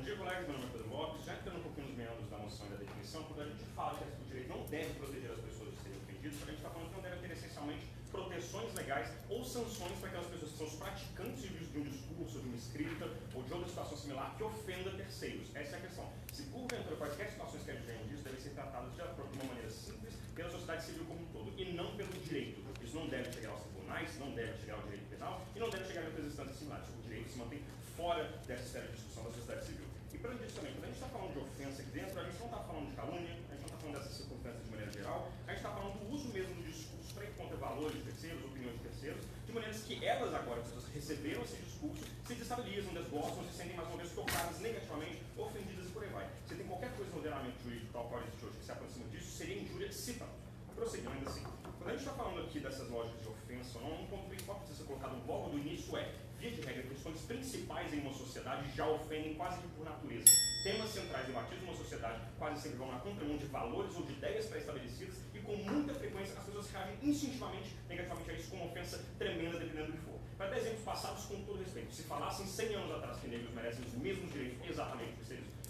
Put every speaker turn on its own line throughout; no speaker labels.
dia, colegas. Meu nome é Pedro Lopes. Já entrando um pouquinho nos meandros da moção e da definição, quando a gente fala que o direito não deve proteger as pessoas de serem ofendidas, a gente está falando que não deve ter essencialmente proteções legais ou sanções para aquelas pessoas que são os praticantes de um discurso, de uma escrita ou de outra situação similar que ofenda terceiros. Essa é a questão. Se porventura quaisquer situações que a gente venham disso devem ser tratadas de uma maneira simples pela sociedade civil como um todo e não pelo direito. Isso não deve chegar aos tribunais, não deve chegar ao direito penal e não deve chegar a outras instâncias similares. O direito se mantém fora dessa esfera de discussão da sociedade civil. E para disso também, quando a gente está falando de ofensa aqui dentro, a gente não está falando de calúnia, a gente não está falando dessas circunstâncias de maneira geral, a gente está falando do uso mesmo do discurso para ir contra valores de terceiros, opiniões de terceiros, de maneiras que elas agora, as pessoas receberam esse discurso, se desestabilizam, desgostam, se sentem mais uma vez tocadas negativamente, ofendidas e por aí vai. Se tem qualquer coisa no ordenamento jurídico tal qual existe hoje que se aproxima disso, seria injúria cívica. Prosseguindo ainda assim. Quando a gente está falando aqui dessas lógicas de ofensa, um ponto principal que precisa ser colocado logo do início é, via de regra, questões principais em uma sociedade já ofendem quase que por natureza. Temas centrais debatidos em uma sociedade quase sempre vão na contramão de valores ou de ideias pré-estabelecidas e com muita frequência as pessoas reagem instintivamente negativamente a isso com uma ofensa tremenda, dependendo do que for. Para dar exemplos passados, com todo respeito, se falassem 100 anos atrás que negros merecem os mesmos direitos exatamente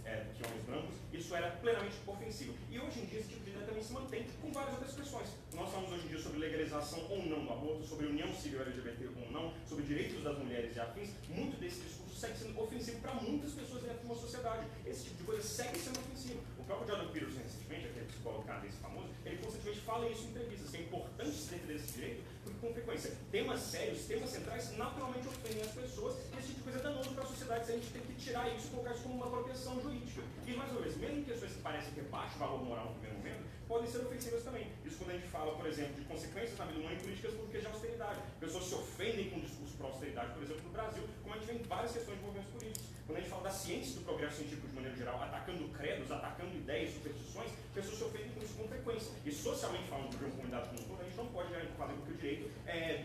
que homens brancos, isso era plenamente ofensivo. E hoje em dia esse tipo de ideia também se mantém com várias outras questões. Nós falamos hoje em dia sobre legalização ou não do aborto, sobre união civil LGBT ou não, sobre direitos das mulheres e afins. Muito desse discurso segue sendo ofensivo para muitas pessoas dentro de uma sociedade. Esse tipo de coisa segue sendo ofensivo. O próprio Jordan Peterson, recentemente, aquele psicólogo canadense famoso, ele constantemente fala isso em entrevistas, que é importante se defender desse direito, porque com frequência temas sérios, temas centrais, naturalmente ofendem as pessoas, e esse tipo de coisa é danoso para a sociedade, se a gente tem que tirar isso e colocar isso como uma proteção jurídica. E mais uma vez, mesmo questões que parecem ter baixo valor moral no primeiro momento, podem ser ofensivas também. Isso quando a gente fala, por exemplo, de consequências na vida humana em políticas públicas de austeridade. Pessoas se ofendem com o discurso para austeridade, por exemplo, no Brasil, como a gente vê em várias questões de movimentos políticos. Quando a gente fala da ciência do progresso científico de maneira geral, atacando credos, atacando ideias, superstições, pessoas se ofendem com isso com frequência. E socialmente falando de uma comunidade como um todo, a gente não pode fazer com que o direito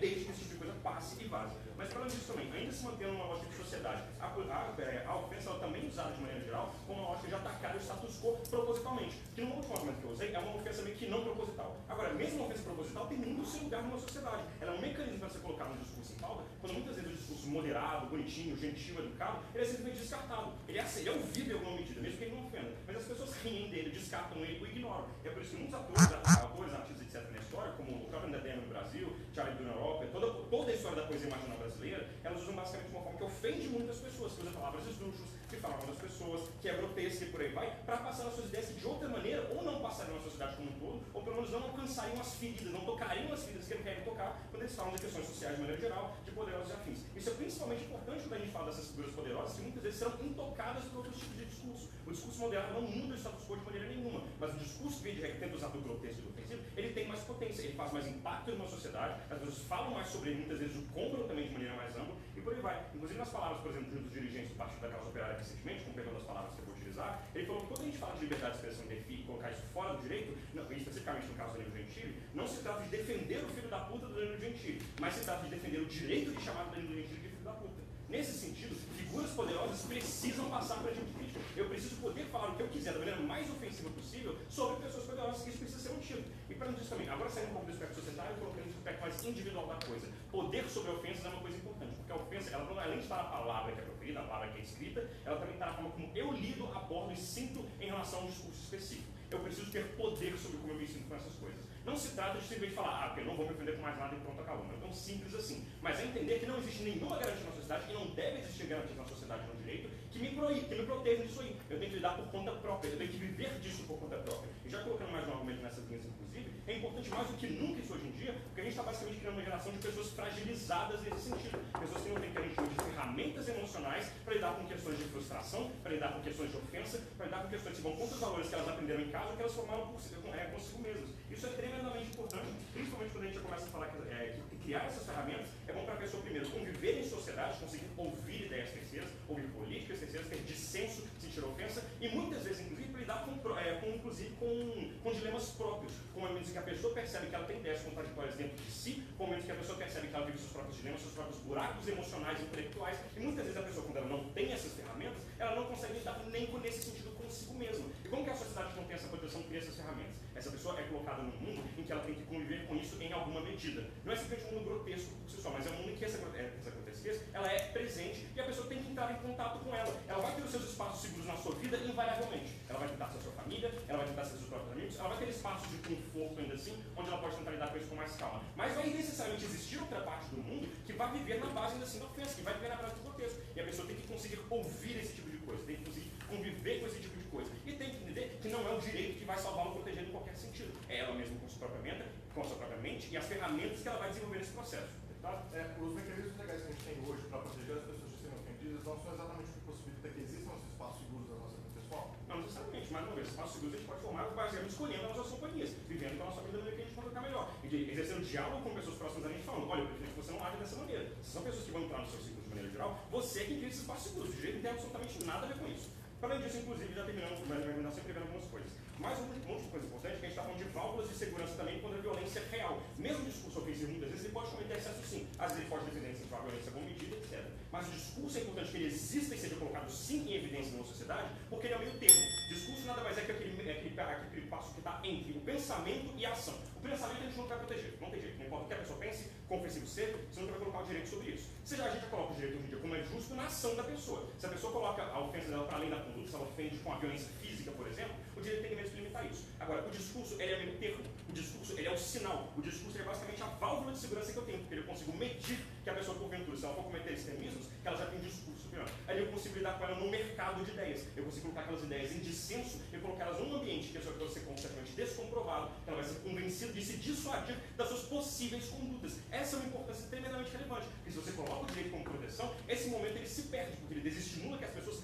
deixe que esse tipo de coisa passe e vaze. Mas falando disso também, ainda se mantendo uma lógica de sociedade, a ofensa ela também é usada de maneira geral como uma lógica de atacar o status quo propositalmente. Que no último argumento que eu usei é uma ofensa meio que não proposital. Agora, mesmo uma ofensa proposital tem muito seu lugar numa sociedade. Ela é um mecanismo para ser colocado no discurso em pauta, quando muitas vezes o discurso moderado, bonitinho, gentil, educado, ele é simplesmente descartado. Ele é ouvido em alguma medida, mesmo que ele não ofenda. Mas as pessoas riem dele, descartam ele, o ignoram. E é por isso que muitos atores, artistas, etc. na história, como o próprio Ndedema no Brasil, Charlie Brown na Europa, toda a história da poesia marginal brasileira, elas usam basicamente uma forma que ofende muitas pessoas, que usa palavras esdrúxulas, que fala mal das pessoas, que é grotesca e por aí vai, para passar as suas ideias que de outra maneira, ou não passariam na sociedade como um todo, ou pelo menos não alcançariam as feridas, não tocariam as feridas que não querem tocar, quando eles falam de questões sociais de maneira geral, de poderosos e afins. Isso é principalmente importante quando a gente fala dessas figuras poderosas, que muitas vezes serão intocadas por outros tipos de discurso. O discurso moderado não muda o status quo de maneira nenhuma, mas o discurso que tenta usar do grotesco e do ofensivo, ele tem mais potência, ele faz mais impacto numa sociedade, as pessoas falam mais sobre ele, muitas vezes o compram também de maneira mais ampla, e por aí vai. Inclusive nas palavras, por exemplo, de um dos dirigentes do Partido da Causa Operária recentemente, com perdão das palavras que eu vou utilizar, ele falou que quando a gente fala de liberdade de expressão e DEFI e colocar isso fora do direito, não, especificamente no caso do Danilo Gentili, não se trata de defender o filho da puta do Danilo Gentili, mas se trata de defender o direito de chamar o Danilo Gentili de filho da puta. Nesse sentido, figuras poderosas precisam passar para a gente crítica. Eu preciso poder falar o que eu quiser da maneira mais ofensiva possível sobre pessoas poderosas, que isso precisa ser mantido. E para disso também, agora saindo um pouco do aspecto societário, colocando no aspecto mais individual da coisa. Poder sobre ofensas é uma coisa importante, porque a ofensa, ela não, além de estar na palavra que é proferida, a palavra que é escrita, ela também está na forma como eu lido, abordo e sinto em relação a um discurso específico. Eu preciso ter poder sobre como eu me sinto com essas coisas. Não se trata de simplesmente falar, porque eu não vou me ofender com mais nada e pronto, acabou. Não é tão simples assim. Mas é entender que não existe nenhuma garantia na sociedade e não deve existir garantia na sociedade no direito que me proíbe, que me proteja disso aí. Eu tenho que lidar por conta própria, eu tenho que viver disso por conta própria. E já colocando mais um argumento nessas linhas, inclusive, é importante mais do que nunca isso hoje em dia, porque a gente está basicamente criando uma geração de pessoas fragilizadas nesse sentido. Pessoas que não têm que a gente chama de ferramentas emocionais para lidar com questões de frustração, para lidar com questões de ofensa, para lidar com questões que vão contra os valores que elas aprenderam em casa ou que elas formaram consigo mesmas. Isso é tremendamente importante, principalmente quando a gente começa a falar que criar essas ferramentas é bom para a pessoa, primeiro, conviver em sociedade, conseguir ouvir ideias terceiras, ouvir políticas terceiras, ter dissenso, sentir ofensa, e muitas vezes, inclusive, para lidar com dilemas próprios, com momentos em que a pessoa percebe que ela tem ideias contraditórias dentro de si, com momentos que a pessoa percebe que ela vive seus próprios dilemas, seus próprios buracos emocionais e intelectuais, e muitas vezes a pessoa, quando ela não tem essas ferramentas, ela não consegue lidar nem nesse sentido consigo mesma. E como que a sociedade não tem essa proteção, cria essas ferramentas? Essa pessoa é colocada num mundo em que ela tem que conviver com isso em alguma medida. Não é simplesmente um mundo grotesco por si só, mas é um mundo em que essa grotesquez ela é presente e a pessoa tem que entrar em contato com ela. Ela vai ter os seus espaços seguros vida invariavelmente. Ela vai tentar ser a sua família, ela vai tentar ser seus próprios amigos, ela vai ter espaços de conforto ainda assim, onde ela pode tentar lidar com isso com mais calma. Mas vai necessariamente existir outra parte do mundo que vai viver na base ainda assim da ofensa, que vai viver na base do grotesco. E a pessoa tem que conseguir ouvir esse tipo de coisa, tem que conseguir conviver com esse tipo de coisa. E tem que entender que não é o direito que vai salvá-lo ou proteger em qualquer sentido. É ela mesma com a sua própria mente e as ferramentas que ela vai desenvolver nesse processo. Tá?
Os mecanismos legais que a gente tem hoje para proteger as pessoas de serem ofendidas não são exatamente o que possibilita que existam esses espaços seguros da nossa vida pessoal?
Não necessariamente, mais uma vez, espaços seguros a gente pode formar baseado escolhendo as nossas companhias, vivendo com a nossa vida da maneira que a gente colocar melhor. E exercendo diálogo com pessoas próximas a gente, falando, olha, eu prefiro que você não age dessa maneira. Se são pessoas que vão entrar no seu ciclo de maneira geral, você é quem cria esses espaços seguros. O direito não tem absolutamente nada a ver com isso. Para além disso, inclusive, já terminamos, mas vai terminar sempre vendo algumas coisas. Mais uma coisa importante é que a gente está falando de válvulas de segurança também contra a violência real. Mesmo o discurso ofensivo, muitas vezes, ele pode cometer excesso sim. Às vezes ele pode defender a violência com medida, etc. Mas o discurso é importante que ele exista e seja colocado sim em evidência na sociedade, porque ele é o meio termo. Discurso nada mais é que aquele passo que está entre o pensamento e a ação. O pensamento a gente não vai proteger, não tem jeito. Não importa o que a pessoa pense, com ofensivo seja, você nunca vai colocar o direito sobre isso. Seja a gente coloca o direito hoje em dia como é justo na ação da pessoa. Se a pessoa coloca a ofensa dela para além da conduta, se ela ofende com a violência física, por exemplo, o direito tem que mesmo limitar isso. Agora, o discurso ele é meio termo. O discurso ele é o sinal. O discurso é basicamente a válvula de segurança que eu tenho, porque eu consigo medir que a pessoa, porventura, se ela for cometer extremismos, que ela já tem um discurso superior. Aí eu consigo lidar com ela no mercado de ideias. Eu consigo colocar aquelas ideias em dissenso e colocar elas num ambiente que a pessoa vai ser completamente descomprovado, que ela vai ser convencida de se dissuadir das suas possíveis condutas. Essa é uma importância tremendamente relevante, porque se você coloca o direito como proteção, esse momento ele se perde, porque ele desestimula que as pessoas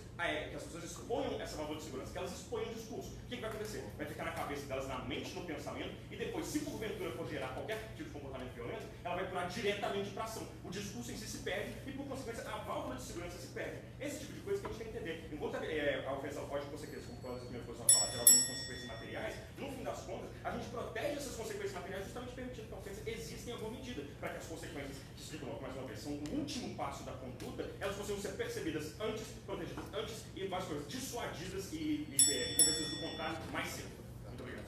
exponham essa válvula de segurança, que elas exponham o discurso. O que vai acontecer? Vai ficar na cabeça delas, na mente, no pensamento, e depois, se porventura for gerar qualquer tipo de comportamento violento, ela vai pular diretamente para a ação. O discurso em si se perde e, por consequência, a válvula de segurança se perde. Esse tipo de coisa que a gente tem que entender. Enquanto a ofensa pode, com consequências, como todas as primeiras coisas falar, ter algumas consequências materiais, no fim das contas, a gente protege essas consequências materiais justamente permitindo que a ofensa exista em alguma medida, para que as consequências, que se mais uma vez, são o último passo da conduta, elas consigam ser percebidas antes, protegidas antes e, mais coisas, dissuadidas e convencidas do contrário mais cedo. Muito obrigado.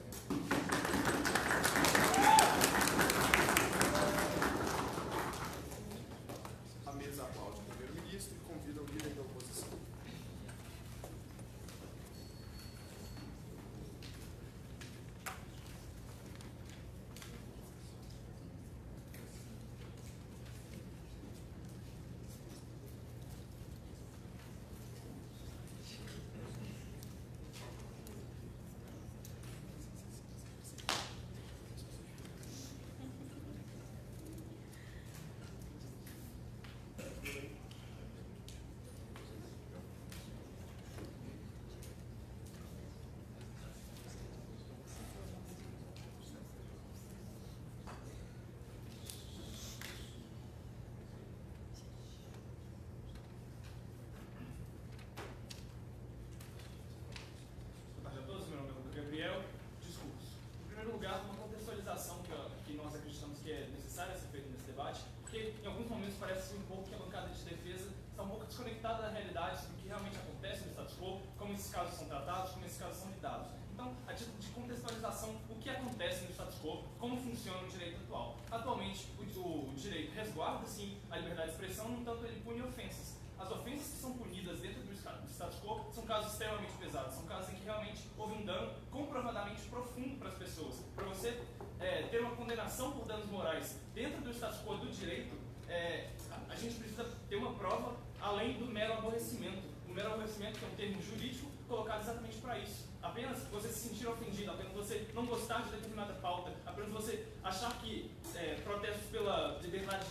A mesa aplaude o primeiro-ministro e convida o líder da oposição.
Porque em alguns momentos parece um pouco que a bancada de defesa está um pouco desconectada da realidade do que realmente acontece no status quo, como esses casos são tratados, como esses casos são lidados. Então, a título de contextualização, o que acontece no status quo, como funciona o direito atual. Atualmente, o direito resguarda, sim, a liberdade de expressão, no entanto, ele pune ofensas. As ofensas que são punidas dentro do status quo são casos extremamente pesados, são casos em que realmente houve um dano comprovadamente profundo para as pessoas. Para você ter uma condenação por danos morais dentro do status quo do direito, a gente precisa ter uma prova além do mero aborrecimento. O mero aborrecimento, que é um termo jurídico colocado exatamente para isso. Apenas você se sentir ofendido, apenas você não gostar de determinada pauta, apenas você achar que protestos pela liberdade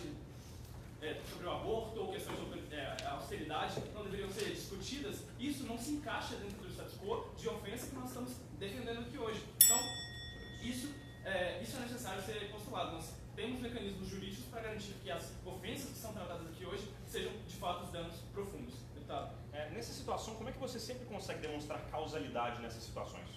sobre o aborto ou questões sobre austeridade não deveriam ser discutidas, isso não se encaixa dentro do status quo de ofensa que nós estamos defendendo aqui hoje. Então, isso é necessário ser postulado. Nós temos mecanismos jurídicos para garantir que as ofensas que são tratadas aqui hoje sejam, de fato, os danos profundos. Deputado?
Nessa situação, como é que você sempre consegue demonstrar causalidade nessas situações?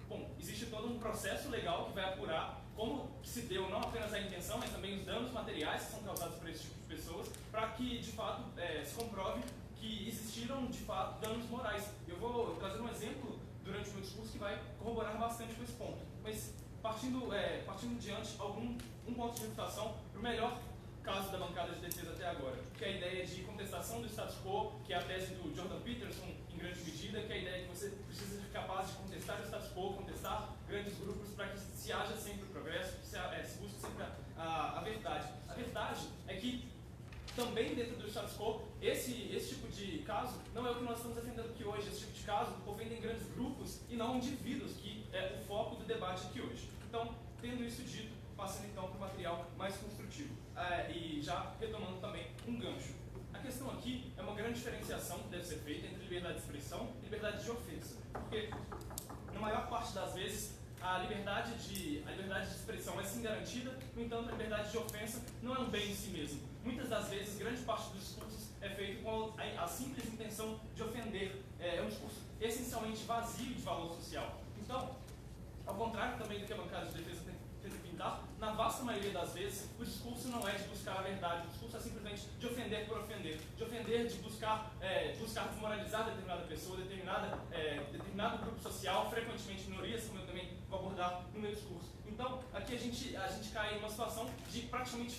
Bom, existe todo um processo legal que vai apurar como se deu não apenas a intenção, mas também os danos materiais que são causados por esse tipo de pessoas, para que, de fato, se comprove que existiram, de fato, danos morais. Eu vou trazer um exemplo durante o meu discurso que vai corroborar bastante com esse ponto. Mas, partindo diante, um ponto de refutação para o melhor caso da bancada de defesa até agora, que é a ideia de contestação do status quo, que é a tese do Jordan Peterson, em grande difundida, que é a ideia de que você precisa ser capaz de contestar o status quo, contestar grandes grupos para que se haja sempre o progresso, que se busque sempre a verdade. A verdade é que também dentro do status quo, esse tipo de caso não é o que nós estamos defendendo aqui hoje. Esse tipo de caso ofendem grandes grupos e não indivíduos, que é o foco do debate aqui hoje. Então, tendo isso dito, passando então para o material mais construtivo. E já retomando também um gancho. A questão aqui é uma grande diferenciação que deve ser feita entre liberdade de expressão e liberdade de ofensa. Porque, na maior parte das vezes, a liberdade de expressão é sim garantida, no entanto, a liberdade de ofensa não é um bem em si mesmo. Muitas das vezes, grande parte dos discursos é feito com a simples intenção de ofender. É um discurso essencialmente vazio de valor social. Então, ao contrário também do que a bancada de defesa tenta pintar, na vasta maioria das vezes, o discurso não é de buscar a verdade, o discurso é simplesmente de ofender por ofender, de buscar desmoralizar determinada pessoa, determinado grupo social, frequentemente minorias, como eu também vou abordar no meu discurso. Então, aqui a gente cai em uma situação de praticamente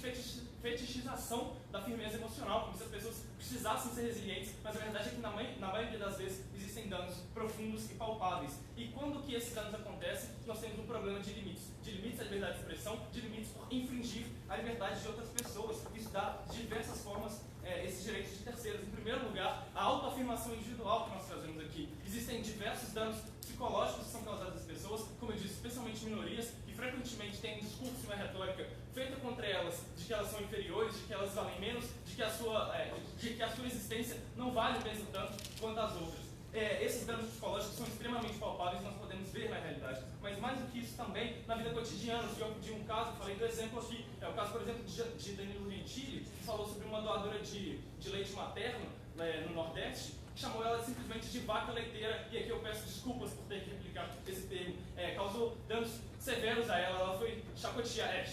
fetichização da firmeza emocional, como se as pessoas precisassem ser resilientes, mas a verdade é que na maioria das vezes existem danos profundos e palpáveis. E quando que esses danos acontecem, nós temos um problema de limites à liberdade de expressão, de limites por infringir a liberdade de outras pessoas. Isso dá de diversas formas esses direitos de terceiros. Em primeiro lugar, a autoafirmação individual que nós trazemos aqui. Existem diversos danos psicológicos que são causados às pessoas, como eu disse, especialmente minorias, que frequentemente têm um discurso e uma retórica feita contra elas, de que elas são inferiores, de que elas valem menos, de que a sua existência não vale o mesmo tanto quanto as outras. Esses danos psicológicos são extremamente palpáveis, nós podemos ver na realidade. Mas mais do que isso também, na vida cotidiana, eu de um caso, falei do exemplo aqui, é o caso, por exemplo, de Danilo Gentili, que falou sobre uma doadora de leite materno no Nordeste, que chamou ela simplesmente de vaca leiteira, e aqui eu peço desculpas por ter que replicar esse termo, causou danos severos a ela, ela foi chacoteada,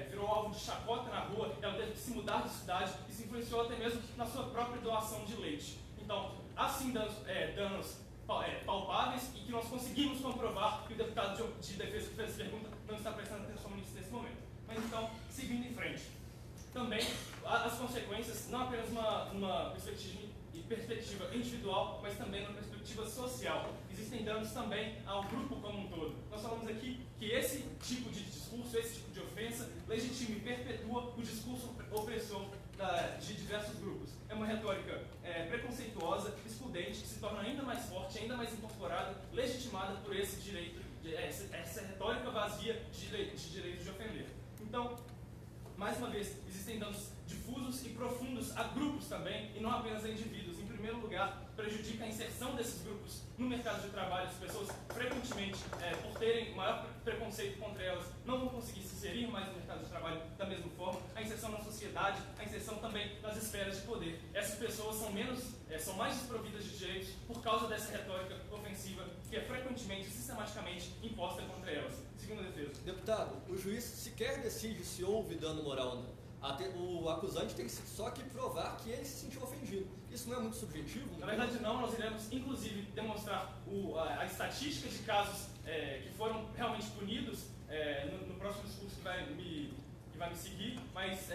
virou alvo de chacota na rua, ela teve que se mudar de cidade, e se influenciou até mesmo na sua própria doação de leite. Então, há sim danos palpáveis e que nós conseguimos comprovar que o deputado de defesa que fez essa pergunta não está prestando atenção nisso nesse momento. Mas então, seguindo em frente, também as consequências, não apenas uma perspectiva individual, mas também uma perspectiva social. Existem danos também ao grupo como um todo. Nós falamos aqui que esse tipo de discurso, esse tipo de ofensa, legitima e perpetua o discurso opressor de diversos grupos. É uma retórica preconceituosa, excludente, que se torna ainda mais forte, ainda mais incorporada, legitimada por esse direito, essa retórica vazia de direito de ofender. Então, mais uma vez, existem danos difusos e profundos a grupos também, e não apenas a indivíduos. Em primeiro lugar, prejudica a inserção desses grupos no mercado de trabalho. As pessoas, frequentemente, por terem maior preconceito contra elas, não vão conseguir se inserir mais no mercado de trabalho da mesma forma. A inserção na sociedade, a inserção também nas esferas de poder. Essas pessoas são mais desprovidas de direitos por causa dessa retórica ofensiva que é frequentemente e sistematicamente imposta contra elas. Segundo a defesa.
Deputado, o juiz sequer decide se houve dano moral ou não. O acusante tem só que provar que ele se sentiu ofendido. Isso não é muito subjetivo?
Na verdade não, nós iremos inclusive demonstrar a estatística de casos que foram realmente punidos no próximo discurso que vai me seguir, mas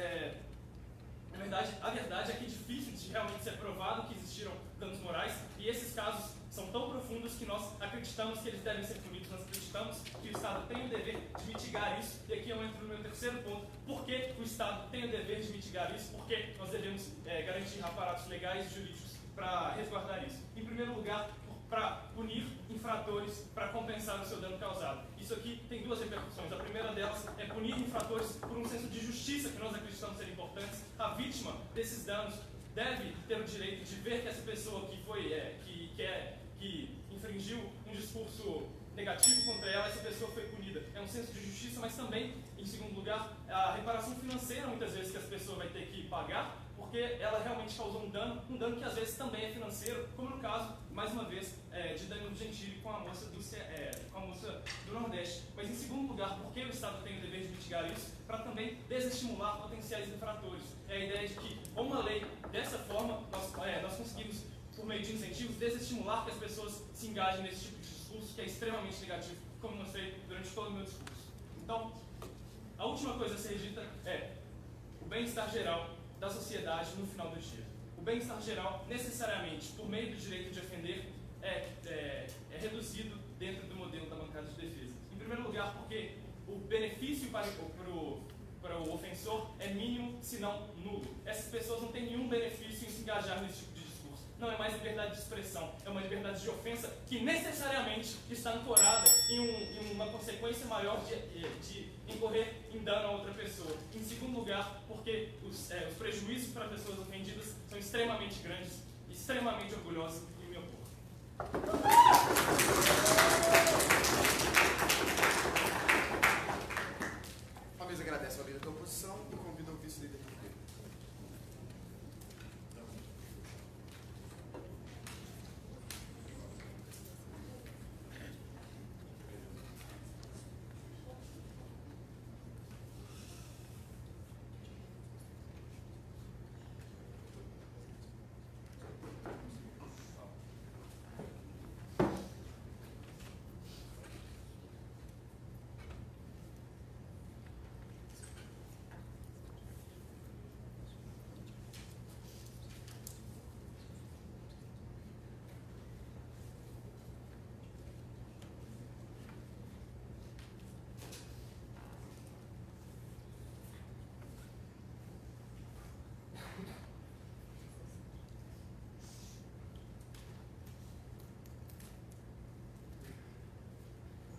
a verdade é que é difícil de realmente ser provado que existiram danos morais, e esses casos são tão profundos que nós acreditamos que eles devem ser punidos, nós acreditamos que o Estado tem o dever de mitigar isso, e aqui eu entro no meu terceiro ponto. Por que o Estado tem o dever de mitigar isso? Porque nós devemos garantir aparatos legais e jurídicos para resguardar isso. Em primeiro lugar, para punir infratores para compensar o seu dano causado. Isso aqui tem duas repercussões. A primeira delas é punir infratores por um senso de justiça que nós acreditamos ser importantes. A vítima desses danos deve ter o direito de ver que essa pessoa que infringiu um discurso negativo contra ela, essa pessoa foi punida. É um senso de justiça, mas também, em segundo lugar, a reparação financeira, muitas vezes, que essa pessoa vai ter que pagar, porque ela realmente causou um dano que às vezes também é financeiro, como no caso, mais uma vez, de Danilo Gentili com a moça do Nordeste. Mas, em segundo lugar, porque o Estado tem o dever de mitigar isso, para também desestimular potenciais infratores. É a ideia de que, com uma lei dessa forma, nós conseguimos, por meio de incentivos, desestimular que as pessoas se engajem nesse tipo de discurso, que é extremamente negativo, como mostrei durante todo o meu discurso. Então, a última coisa a ser dita é o bem-estar geral da sociedade no final do dia. O bem-estar geral, necessariamente, por meio do direito de ofender, primeiro lugar, porque o benefício para o ofensor é mínimo, se não nulo. Essas pessoas não têm nenhum benefício em se engajar nesse tipo de discurso. Não é mais liberdade de expressão, é uma liberdade de ofensa que necessariamente está ancorada em uma consequência maior de incorrer em dano a outra pessoa. Em segundo lugar, porque os prejuízos para pessoas ofendidas são extremamente grandes, extremamente orgulhosos e me opor.
A mesa agradece a líder da oposição e convida o vice-líder do governo.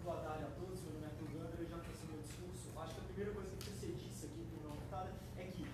Boa tarde a todos, meu nome é Arthur Gander, eu já fiz meu discurso. Acho que a primeira coisa que precisa ser disse aqui por uma votada é que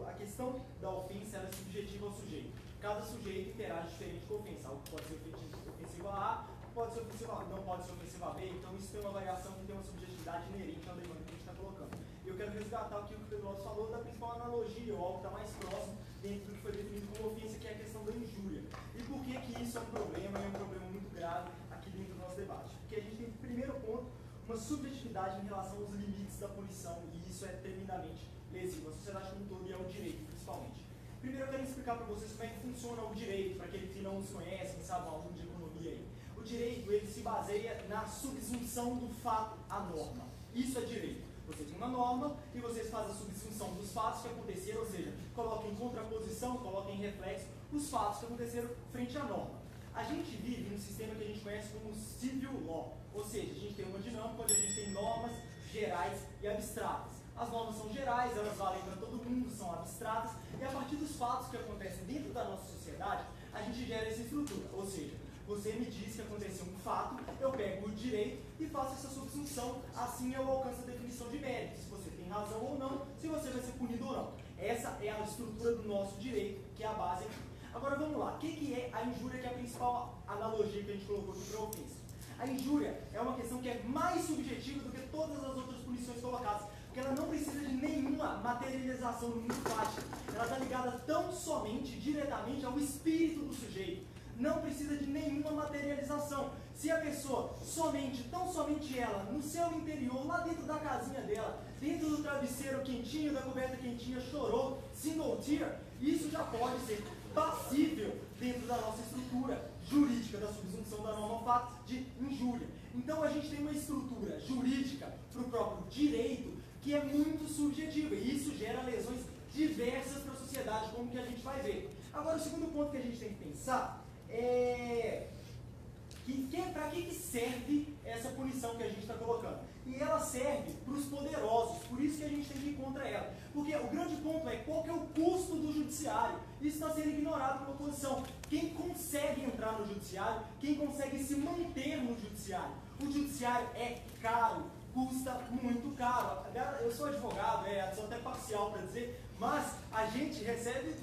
a questão da ofensa ela é subjetiva ao sujeito. Cada sujeito interage diferente com a ofensa. Algo que pode ser ofensivo a A, pode ser ofensivo a, não pode ser ofensivo a B, então isso tem uma variação que tem uma subjetividade inerente à demanda que a gente está colocando. Eu quero resgatar o que o Pedro Lopes falou da principal analogia, ou algo que está mais próximo dentro do que foi definido como ofensa, que é a questão da injúria. E por que isso é um problema, e é um problema muito grave aqui dentro do nosso debate? Porque a gente tem, primeiro ponto, uma subjetividade em relação aos limites da punição, e isso é tremendamente lesivo. A sociedade como um todo e ao direito, principalmente. Primeiro eu quero explicar para vocês como é que funciona o direito, para aqueles que não os conhecem, sabem, um aluno de economia aí. O direito, ele se baseia na subsunção do fato à norma. Isso é direito. Você tem uma norma e vocês fazem a subsunção dos fatos que aconteceram, ou seja, colocam em contraposição, colocam em reflexo os fatos que aconteceram frente à norma. A gente vive num sistema que a gente conhece como civil law, ou seja, a gente tem uma dinâmica onde a gente tem normas gerais e abstratas. As normas são gerais, elas valem para todo mundo, são abstratas, e a partir dos fatos que acontecem dentro da nossa sociedade, a gente gera essa estrutura, ou seja, você me diz que aconteceu um fato, eu pego o direito e faço essa subsunção, assim eu alcanço a definição de mérito, se você tem razão ou não, se você vai ser punido ou não. Essa é a estrutura do nosso direito, que é a base aqui. Agora vamos lá, o que é a injúria, que é a principal analogia que a gente colocou aqui para a ofensa? A injúria é uma questão que é mais subjetiva do que todas as outras punições colocadas, porque ela não precisa de nenhuma materialização no mundo prático. Ela está ligada tão somente, diretamente ao espírito do sujeito. Não precisa de nenhuma materialização. Se a pessoa, tão somente ela, no seu interior, lá dentro da casinha dela, dentro do travesseiro quentinho, da coberta quentinha, chorou, single tear, isso já pode ser passível dentro da nossa estrutura jurídica, da subsunção da norma fato de injúria. Então a gente tem uma estrutura jurídica para o próprio direito que é muito subjetiva, e isso gera lesões diversas para a sociedade, como que a gente vai ver. Agora, o segundo ponto que a gente tem que pensar é para que serve essa punição que a gente está colocando. E ela serve para os poderosos, por isso que a gente tem que ir contra ela. Porque o grande ponto é qual que é o custo do judiciário. Isso está sendo ignorado pela oposição. Quem consegue entrar no judiciário, quem consegue se manter no judiciário. O judiciário é caro, custa muito caro. Eu sou advogado, sou até parcial para dizer, mas a gente recebe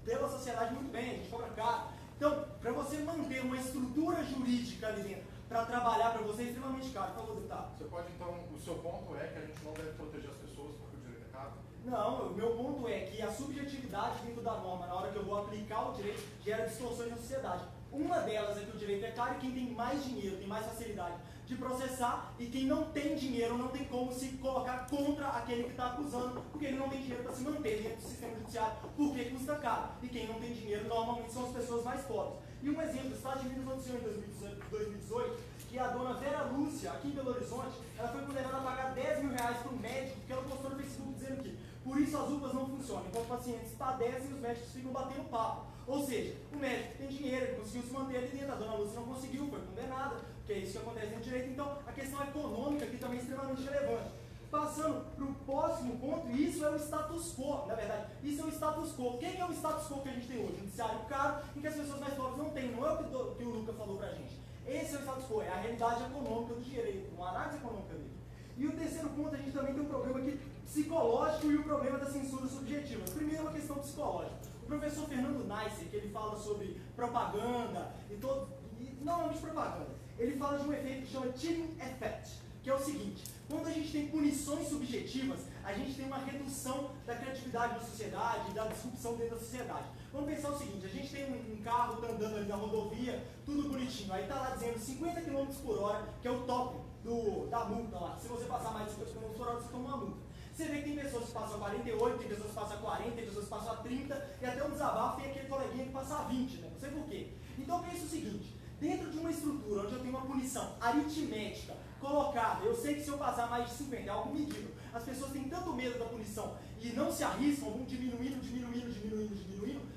pela sociedade muito bem, a gente cobra caro. Então, para você manter uma estrutura jurídica ali dentro, para trabalhar para você é extremamente caro. Por favor, deputado.
Você pode, então, o seu ponto é que a gente não deve proteger as pessoas porque o direito é caro?
Não, o meu ponto é que a subjetividade dentro da norma, na hora que eu vou aplicar o direito, gera distorções na sociedade. Uma delas é que o direito é caro e quem tem mais dinheiro, tem mais facilidade de processar, e quem não tem dinheiro não tem como se colocar contra aquele que está acusando, porque ele não tem dinheiro para se manter dentro do sistema judiciário, porque custa caro. E quem não tem dinheiro normalmente são as pessoas mais pobres. E um exemplo, o Estado de Minas noticiou em 2018 que a dona Vera Lúcia, aqui em Belo Horizonte, ela foi condenada a pagar R$10 mil para um médico, porque ela postou no Facebook dizendo que por isso as UPAs não funcionam, enquanto os pacientes padecem e os médicos ficam batendo papo. Ou seja, o médico tem dinheiro, ele conseguiu conseguiu se manter ali dentro, a dona Lúcia não conseguiu, foi condenada, porque é isso que acontece no direito. Então, a questão econômica aqui também é extremamente relevante. Passando para o próximo ponto, isso é o status quo, na verdade, isso é o status quo. Quem é o status quo que a gente tem hoje? Um judiciário caro em que as pessoas mais pobres não têm, não é o que o Luca falou pra gente. Esse é o status quo, é a realidade econômica do direito, uma análise econômica dele. E o terceiro ponto, a gente também tem um problema aqui psicológico e o problema da censura subjetiva. Primeiro, uma questão psicológica. O professor Fernando Neisser, que ele fala sobre propaganda e normalmente propaganda, ele fala de um efeito que chama chilling effect, que é o seguinte: quando a gente tem punições subjetivas, a gente tem uma redução da criatividade na sociedade, da disrupção dentro da sociedade. Vamos pensar o seguinte: a gente tem um carro tá andando ali na rodovia, tudo bonitinho, aí está lá dizendo 50 km por hora, que é o top da multa lá. Se você passar mais de 50 km por hora, você toma uma multa. Você vê que tem pessoas que passam a 48, tem pessoas que passam a 40, tem pessoas que passam a 30, e até um desabafo tem aquele coleguinha que passa a 20, né? Não sei por quê. Então pensa o seguinte: dentro de uma estrutura onde eu tenho uma punição aritmética colocada, eu sei que se eu passar mais de 50 é algo medido, as pessoas têm tanto medo da punição e não se arriscam, vão diminuindo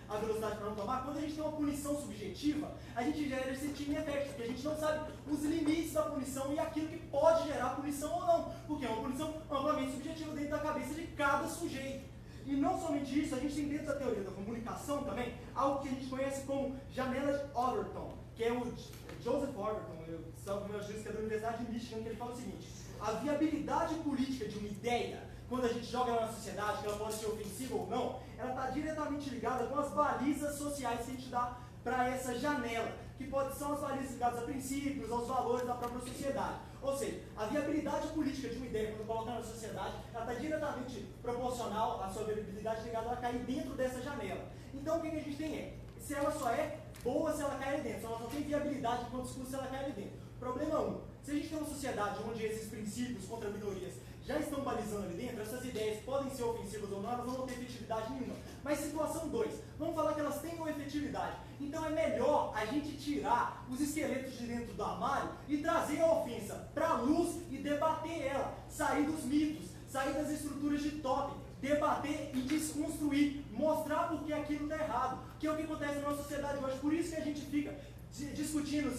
a velocidade para não tomar. Quando a gente tem uma punição subjetiva, a gente gera esse chilling effect, porque a gente não sabe os limites da punição e aquilo que pode gerar punição ou não, porque é uma punição amplamente subjetiva dentro da cabeça de cada sujeito. E não somente isso, a gente tem dentro da teoria da comunicação também algo que a gente conhece como janela de Overton, que é o Joseph Overton, salvo meu juiz, que é da Universidade de Michigan, que ele fala o seguinte: a viabilidade política de uma ideia, quando a gente joga ela na sociedade, que ela pode ser ofensiva ou não, ela está diretamente ligada com as balizas sociais que a gente dá para essa janela, que são as balizas ligadas a princípios, aos valores da própria sociedade. Ou seja, a viabilidade política de uma ideia, quando coloca na sociedade, ela está diretamente proporcional à sua viabilidade ligada a ela cair dentro dessa janela. Então, o que a gente tem se ela só é boa se ela cai ali dentro, se ela só tem viabilidade com o discurso se ela cai ali dentro. Problema 1. Se a gente tem uma sociedade onde esses princípios contra minorias já estão balizando ali dentro, essas ideias podem ser ofensivas ou não, elas não vão ter efetividade nenhuma. Mas situação 2, vamos falar que elas tenham efetividade. Então é melhor a gente tirar os esqueletos de dentro do armário e trazer a ofensa para a luz e debater ela, sair dos mitos, sair das estruturas de top, debater e desconstruir, mostrar por que aquilo está errado, que é o que acontece na nossa sociedade hoje. Por isso que a gente fica discutindo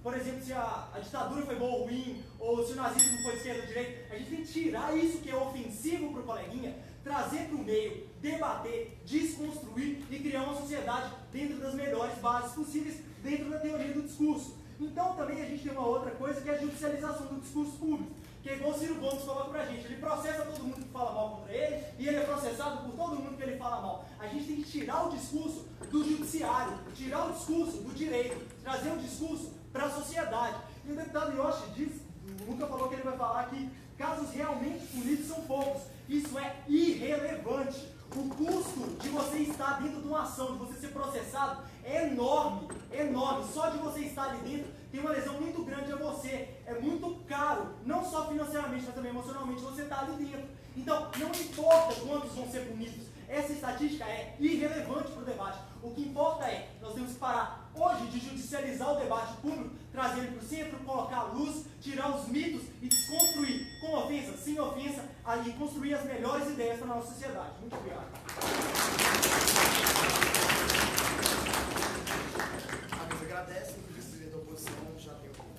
por exemplo, se a ditadura foi boa ou ruim, ou se o nazismo foi esquerda ou direita. A gente tem que tirar isso que é ofensivo para o coleguinha, trazer para o meio, debater, desconstruir e criar uma sociedade dentro das melhores bases possíveis, dentro da teoria do discurso. Então também a gente tem uma outra coisa que é a judicialização do discurso público, que é igual o Ciro Gomes coloca pra gente: ele processa todo mundo que fala mal contra ele e ele é processado por todo mundo que ele fala mal. A gente tem que tirar o discurso do judiciário, tirar o discurso do direito, trazer o discurso para a sociedade. E o deputado Yoshi diz, nunca falou que ele vai falar que casos realmente punidos são poucos. Isso é irrelevante. O custo de você estar dentro de uma ação, de você ser processado, é enorme, enorme. Só de você estar ali dentro tem uma lesão muito grande a você. É muito caro, não só financeiramente, mas também emocionalmente, você está ali dentro. Então, não importa quantos vão ser punidos. Essa estatística é irrelevante para o debate. O que importa é, nós temos que parar hoje de judicializar o debate público, trazer ele para o centro, colocar a luz, tirar os mitos e desconstruir, com ofensa, sem ofensa, e construir as melhores ideias para a nossa sociedade. Muito obrigado.
A mesa agradece, o vice-líder da oposição já tem o ponto.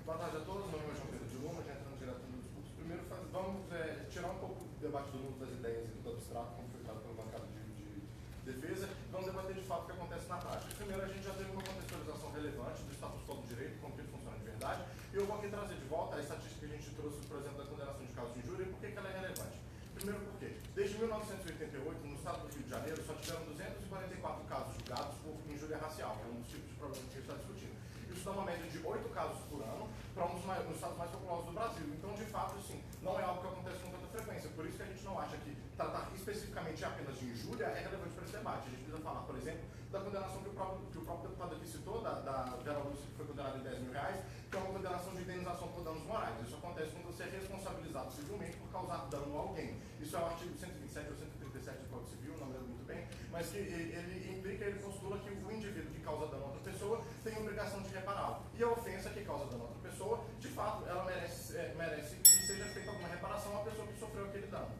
Boa tarde a todos, meu nome é João Pedro de Luna, já entrando direto no discurso. Primeiro, vamos tirar um pouco do debate do mundo das ideias e do abstrato, como foi falado pelo bancada de defesa, e vamos debater de fato o que acontece na prática. Primeiro, a gente já teve uma contextualização relevante do status quo do direito, como que ele funciona de verdade, e eu vou aqui trazer de volta a estatística que a gente trouxe, por exemplo, da condenação de casos de injúria, e por que ela é relevante. Primeiro, porque desde 1988, no estado do Rio de Janeiro, só tiveram 244 casos julgados por injúria racial, que é um dos tipos de problemas que a gente está discutindo. Isso dá uma média de 8 casos por ano para um dos estados mais populosos do Brasil. Então, de fato, sim, não é algo que acontece com tanta frequência. Por isso que a gente não acha que tratar especificamente apenas de injúria é relevante para esse debate. A gente precisa por exemplo, da condenação que o próprio deputado aqui citou, da Vera Lúcia, que foi condenada em R$10.000, que é uma condenação de indenização por danos morais. Isso acontece quando você é responsabilizado civilmente por causar dano a alguém. Isso é o artigo 127 ou 137 do Código Civil, não lembro muito bem, mas que ele postula que o indivíduo que causa dano a outra pessoa tem a obrigação de repará-lo. E a ofensa que causa dano a outra pessoa, de fato, ela merece que seja feita alguma reparação à pessoa que sofreu aquele dano.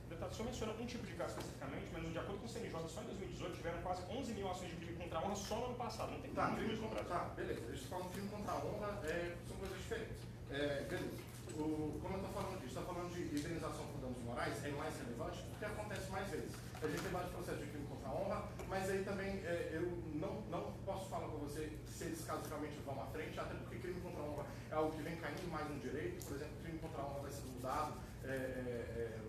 Deputado, o senhor menciona um tipo de caso especificamente, mas de acordo com o CNJ, só em 2018 tiveram quase 11 mil ações de crime contra a honra só no ano passado. Não tem crime contra a honra.
Tá, beleza. A gente fala de crime contra a honra, são coisas diferentes. Beleza. Como eu estou falando disso, está falando de indenização por danos morais, é mais relevante porque acontece mais vezes. A gente tem vários processos de crime contra a honra, mas aí também eu não posso falar com você se eles casos realmente vão à frente, até porque crime contra a honra é algo que vem caindo mais no direito. Por exemplo, crime contra a honra vai ser mudado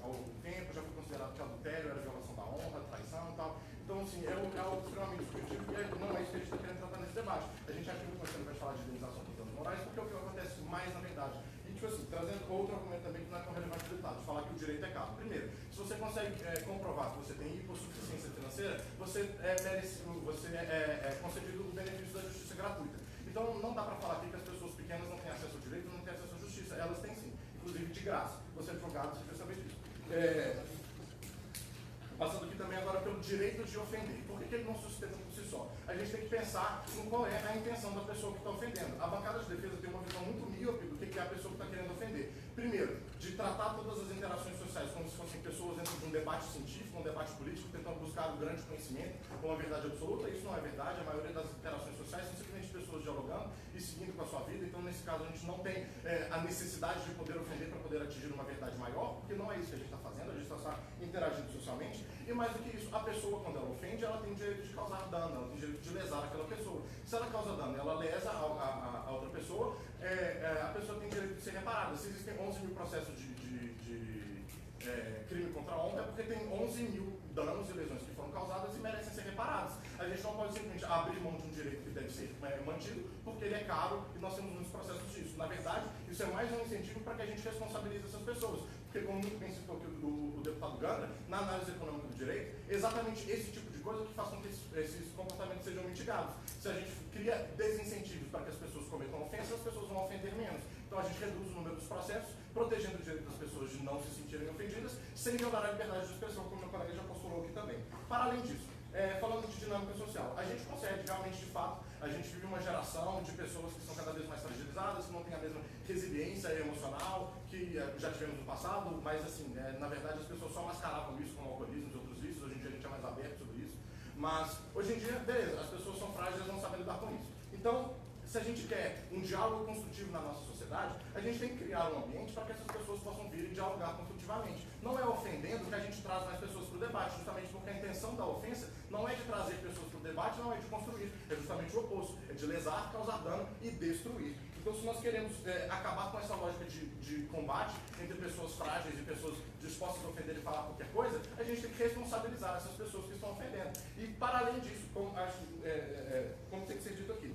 ao longo do tempo, já foi considerado que adultério era violação da honra, traição e tal. Então, assim, é algo extremamente discutido e não é isso que a gente está querendo tratar nesse debate. A gente aqui no Conselho vai falar de indenização por danos morais porque é o que acontece mais na verdade. E, tipo assim, trazendo outro argumento também que não é tão relevante do deputado, de falar que o direito é caro. Primeiro, se você consegue comprovar que você tem hipossuficiência financeira, você é concedido o benefício da justiça gratuita. Então, não dá para falar aqui que as pessoas pequenas não têm acesso ao direito, não têm acesso à justiça. Elas têm sim, inclusive de graça. Você é advogado, você precisa saber disso. Passando aqui também agora pelo direito de ofender. Por que ele não sustenta por si só? A gente tem que pensar em qual é a intenção da pessoa que está ofendendo. A bancada de defesa tem uma visão muito míope do que é a pessoa que está querendo ofender. Primeiro, de tratar todas as interações sociais como se fossem pessoas dentro de um debate científico, um debate político, tentando buscar um grande conhecimento, uma verdade absoluta. Isso não é verdade. A maioria das interações sociais são simplesmente pessoas dialogando e seguindo com a sua vida. Então, nesse caso, a gente não tem a necessidade de poder ofender para poder atingir uma verdade maior, porque não é isso que a gente está fazendo. A gente está interagindo socialmente. E mais do que isso, a pessoa, quando ela ofende, ela tem o direito de causar dano, ela tem o direito de lesar aquela pessoa. Se ela causa dano e ela lesa a outra pessoa, a pessoa tem o direito de ser reparada. Se existem 11 mil processos de crime contra a honra, é porque tem 11 mil danos e lesões que foram causadas e merecem ser reparados. A gente não pode simplesmente abrir mão de um direito que deve ser mantido, porque ele é caro e nós temos muitos processos disso. Na verdade, isso é mais um incentivo para que a gente responsabilize essas pessoas. Porque, como muito bem citou aqui o deputado Gandra, na análise econômica do direito, é exatamente esse tipo de coisa que faz com que esses comportamentos sejam mitigados. Se a gente cria desincentivos para que as pessoas cometam ofensas, as pessoas vão ofender menos. Então a gente reduz o número dos processos, protegendo o direito das pessoas de não se sentirem ofendidas, sem violar a liberdade de expressão, como meu colega já postulou aqui também. Para além disso, falando de dinâmica social, a gente consegue realmente, de fato, a gente vive uma geração de pessoas que são cada vez mais fragilizadas, que não têm a mesma resiliência emocional que já tivemos no passado, mas assim, na verdade as pessoas só mascaravam isso com alcoolismo e outros vícios. Hoje em dia a gente é mais aberto sobre isso, mas hoje em dia, beleza, as pessoas são frágeis e não sabem lidar com isso. Então, se a gente quer um diálogo construtivo na nossa sociedade, a gente tem que criar um ambiente para que essas pessoas possam vir e dialogar construtivamente. Não é ofendendo que a gente traz mais pessoas para o debate, justamente porque a intenção da ofensa não é de trazer pessoas para o debate, não é de construir, é justamente o oposto, é de lesar, causar dano e destruir. Então, se nós queremos acabar com essa lógica de combate entre pessoas frágeis e pessoas dispostas a ofender e falar qualquer coisa, a gente tem que responsabilizar essas pessoas que estão ofendendo. E, para além disso, como tem que ser dito aqui,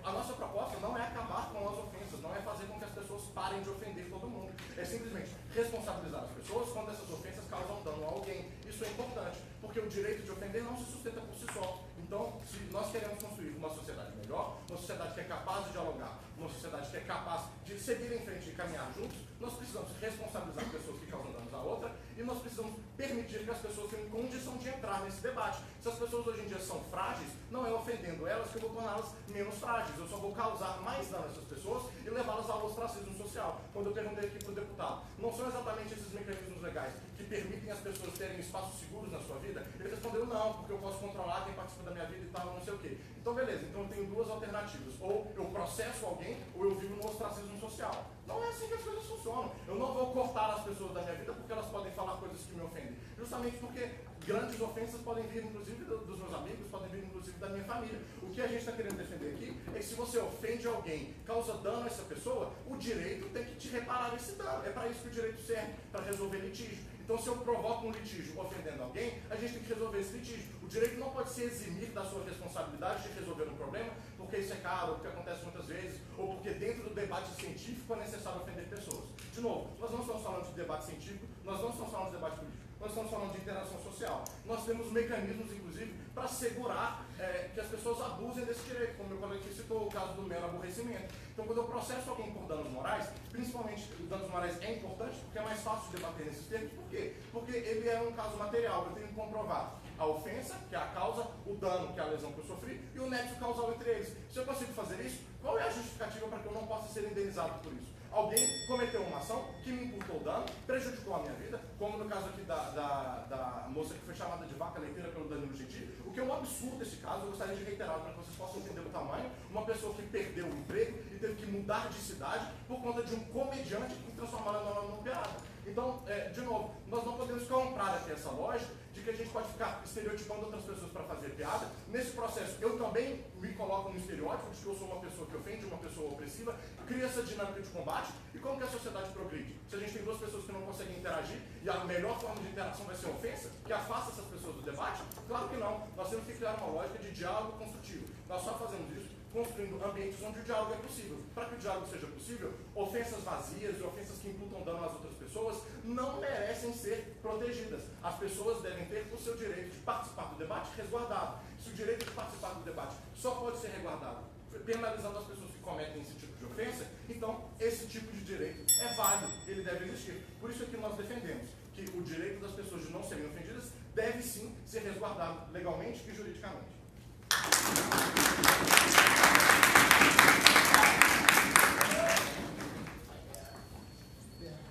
a nossa proposta não é acabar com as ofensas, não é fazer com que as pessoas parem de ofender todo mundo. É simplesmente responsabilizar as pessoas quando essas ofensas causam dano a alguém. Isso é importante, porque o direito de ofender não se sustenta por si só. Então, se nós queremos construir uma sociedade melhor, uma sociedade que é capaz de dialogar, uma sociedade que é capaz de seguir em frente e caminhar juntos, nós precisamos responsabilizar as pessoas que causam danos a outra e nós precisamos permitir que as pessoas tenham condição de entrar nesse debate. Se as pessoas hoje em dia são frágeis, não é ofendendo elas que eu vou torná-las menos frágeis. Eu só vou causar mais dano a essas pessoas e levá-las ao ostracismo social. Quando eu perguntei aqui para o deputado, não são exatamente esses mecanismos legais que permitem as pessoas terem espaços seguros na sua vida? Ele respondeu, não, porque eu posso controlar quem participa da minha vida e tal, não sei o quê. Então, beleza, então eu tenho duas alternativas. Ou eu processo alguém, ou eu vivo no ostracismo social. Não é assim que as coisas funcionam. Eu não vou cortar as pessoas da minha vida porque elas podem falar coisas que me ofendem. Justamente porque grandes ofensas podem vir, inclusive, dos meus amigos, podem vir, inclusive, da minha família. O que a gente está querendo defender aqui é que se você ofende alguém, causa dano a essa pessoa, o direito tem que te reparar esse dano. É para isso que o direito serve, para resolver litígio. Então, se eu provoco um litígio ofendendo alguém, a gente tem que resolver esse litígio. O direito não pode se eximir da sua responsabilidade de resolver um problema, porque isso é caro, ou porque acontece muitas vezes, ou porque dentro do debate científico é necessário ofender pessoas. De novo, nós não estamos falando de debate científico, nós não estamos falando de debate político. nós estamos falando de interação social. Nós temos mecanismos, inclusive, para assegurar que as pessoas abusem desse direito, como meu colega aqui citou o caso do mero aborrecimento. Então, quando eu processo alguém por danos morais, principalmente danos morais é importante porque é mais fácil de debater nesses termos. Por quê? Porque ele é um caso material, eu tenho que comprovar a ofensa, que é a causa, o dano, que é a lesão que eu sofri, e o nexo causal entre eles. Se eu consigo fazer isso, qual é a justificativa para que eu não possa ser indenizado por isso? Alguém cometeu uma ação que me imputou dano, prejudicou a minha vida, como no caso aqui da moça que foi chamada de vaca leiteira pelo Danilo Gentili, o que é um absurdo esse caso. Eu gostaria de reiterar para que vocês possam entender o tamanho. Uma pessoa que perdeu o emprego e teve que mudar de cidade por conta de um comediante que transformou ela numa piada. Então, de novo, nós não podemos comprar aqui essa lógica de que a gente pode ficar estereotipando outras pessoas para fazer piada. Nesse processo, eu também me coloco no estereótipo de que eu sou uma pessoa que ofende, uma pessoa opressiva, cria essa dinâmica de combate. E como que a sociedade progride? Se a gente tem duas pessoas que não conseguem interagir e a melhor forma de interação vai ser ofensa, que afasta essas pessoas do debate? Claro que não. Nós temos que criar uma lógica de diálogo construtivo. Nós só fazemos isso construindo ambientes onde o diálogo é possível. Para que o diálogo seja possível, ofensas vazias e ofensas que imputam dano às outras pessoas não merecem ser protegidas. As pessoas devem ter o seu direito de participar do debate resguardado. Se o direito de participar do debate só pode ser resguardado penalizando as pessoas que cometem esse tipo de ofensa, então esse tipo de direito é válido, ele deve existir. Por isso é que nós defendemos que o direito das pessoas de não serem ofendidas deve sim ser resguardado legalmente e juridicamente.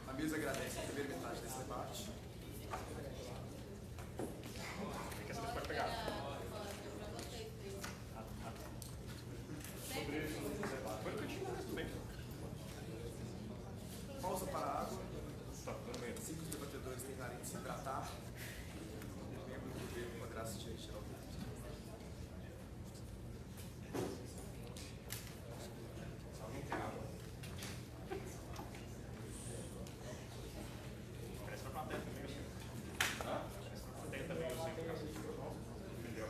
A mesa agradece a primeira metade desse debate.
Que essa pode pegar. Foi o que eu tinha, mas tudo bem.
Pausa para a água.
Tá, tudo bem.
Assim que os debatedores tentarem se hidratar, o membro do governo poderá se tirar o voto.
Alguém tem água? Parece pra plateia também, eu sei.
Hã?
Parece pra plateia também, eu sei. Entendeu?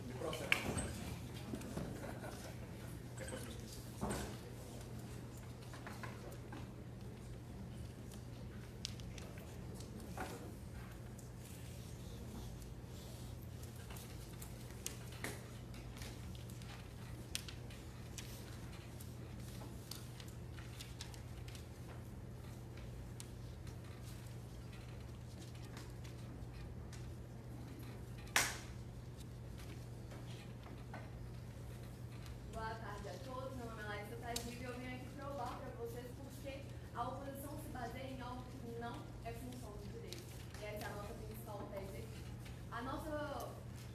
Me processo.
Depois eu esqueci.
Boa tarde a todos, meu nome é Larissa Tadib e eu vim aqui provar para vocês porque a oposição se baseia em algo que não é função do direito. E essa é a nossa principal tese aqui.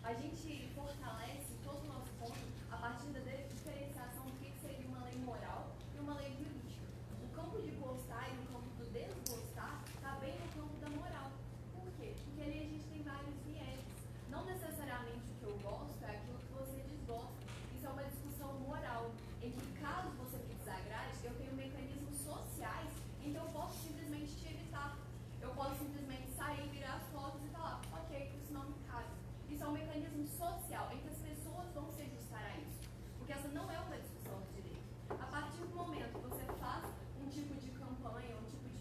A gente fortalece todo o nosso ponto a partir da diferenciação do que seria uma lei moral e uma lei jurídica. O campo de gostar e o campo do desgostar está bem no campo da moral. Por quê? Porque ali a gente tem vários vieses. Não necessariamente o que eu gosto é aquilo que você desgosta. Isso é uma discussão moral, em que caso você me desagrade, eu tenho mecanismos sociais em que eu posso simplesmente te evitar. Eu posso simplesmente sair, virar as costas e falar, ok, isso não me cabe. Isso é um mecanismo social em que as pessoas vão se ajustar a isso. Porque essa não é uma discussão de direito. A partir do momento que você faz um tipo de campanha, um tipo de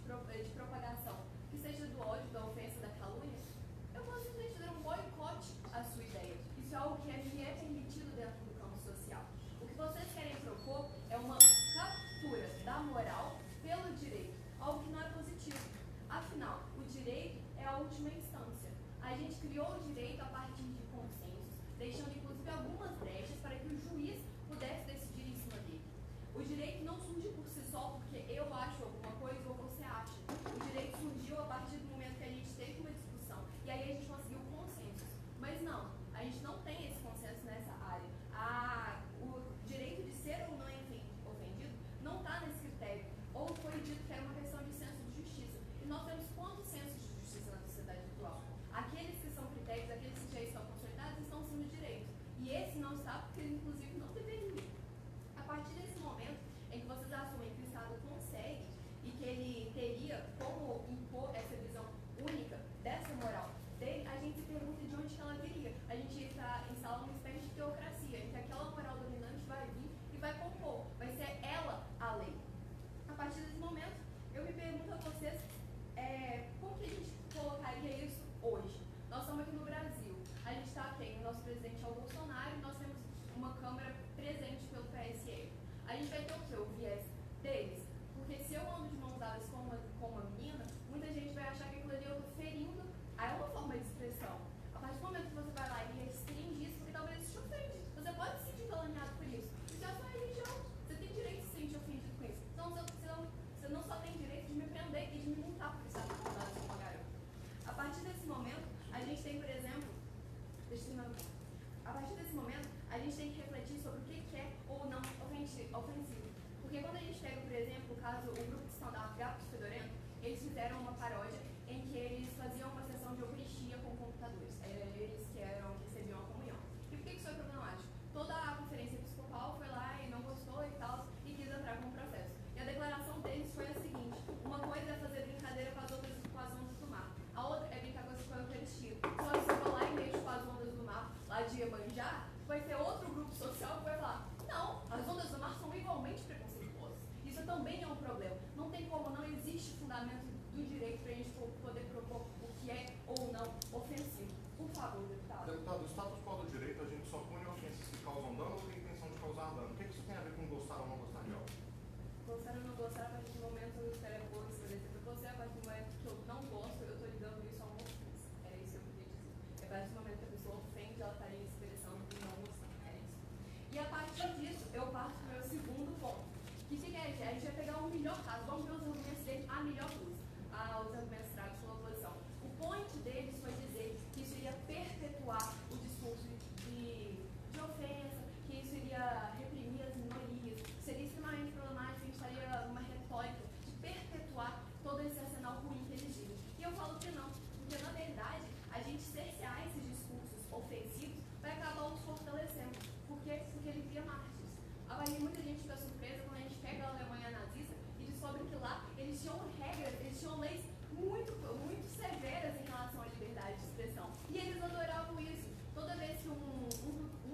propagação, que seja do ódio, da ofensa, da calúnia, eu posso simplesmente dar um boicote à sua ideia. Isso é algo que me é permitido dentro do campo social. O que vocês querem propor é uma captura da moral pelo direito, algo que não é positivo. Afinal, o direito é a última instância. A gente criou o direito a partir de consensos, deixando inclusive algumas brechas para que o juiz pudesse decidir em cima dele. O direito não surge por si nosso presidente é o Bolsonaro, e nós temos uma Câmara presente pelo PSL. A gente vai ter o quê? O viés deles. Porque se eu ando de mãos dadas com uma menina, muita gente vai achar que aquilo ali eu estou ferindo a uma forma de expressão. A partir do momento que você vai lá e restringe isso, porque talvez isso te ofende. Você pode se sentir caluniado por isso. Isso é a sua religião. Você tem direito de se sentir ofendido com isso. Então, você não só tem direito de me prender e de me multar por estar de mãos dadas com uma garota. A partir desse momento, a gente tem, por exemplo, a partir desse momento, a gente tem que refletir sobre o que é ou não ofensivo. Porque quando a gente pega, por exemplo, o caso, o grupo de stand-up Gatos Fedorento, eles fizeram uma paródia em que eles faziam uma sessão de eucaristia com computadores. Eles que recebiam a comunhão. E por que isso foi problemático? Toda a conferência episcopal foi lá e não gostou e tal, e quis entrar com o processo. E a declaração deles foi a seguinte: uma coisa é fazer brincadeira com as ondas do mar, a outra é brincar com a eucaristia. Só que se for lá e mexe com as ondas do mar, lá de Iemanjá, vai ter outro grupo social que vai falar: não, as ondas do mar são igualmente preconceituosas. Isso também é um problema. Não tem como, não existe fundamento do direito para a gente poder propor o que é ou não ofensivo. Por favor, deputado.
Deputado, o status quo do direito, a gente só pune ofensas que causam dano ou tem intenção de causar dano? O que isso tem a ver com gostar ou não gostar de algo?
Gostar ou não gostar, a partir do momento que eu vou esclarecer para você, a partir do momento que eu não gosto, eu estou ligando isso a uma ofensa. Era isso que eu queria dizer. A partir do momento que a pessoa ofende, ela estaria expressando que não gostar. Era isso. E a partir disso, eu parto para o meu segundo ponto. Que fica aí, a gente vai pegar o melhor caso, vamos ver os argumentos dele à melhor luz, os argumentos trados pela oposição. O point deles foi dizer que isso iria perpetuar o discurso de ofensa, que isso iria reprimir as minorias, que seria extremamente problemático, a gente estaria numa retórica de perpetuar todo esse arsenal ruim que eles dizem. E eu falo que não, porque na verdade, a gente cercear esses discursos ofensivos vai acabar os fortalecendo. Por quê? Porque ele cria mártires. Muita gente fica surpresa quando a gente pega a Alemanha nazista e descobre que lá eles tinham regras, eles tinham leis muito, muito severas em relação à liberdade de expressão. E eles adoravam isso. Toda vez que um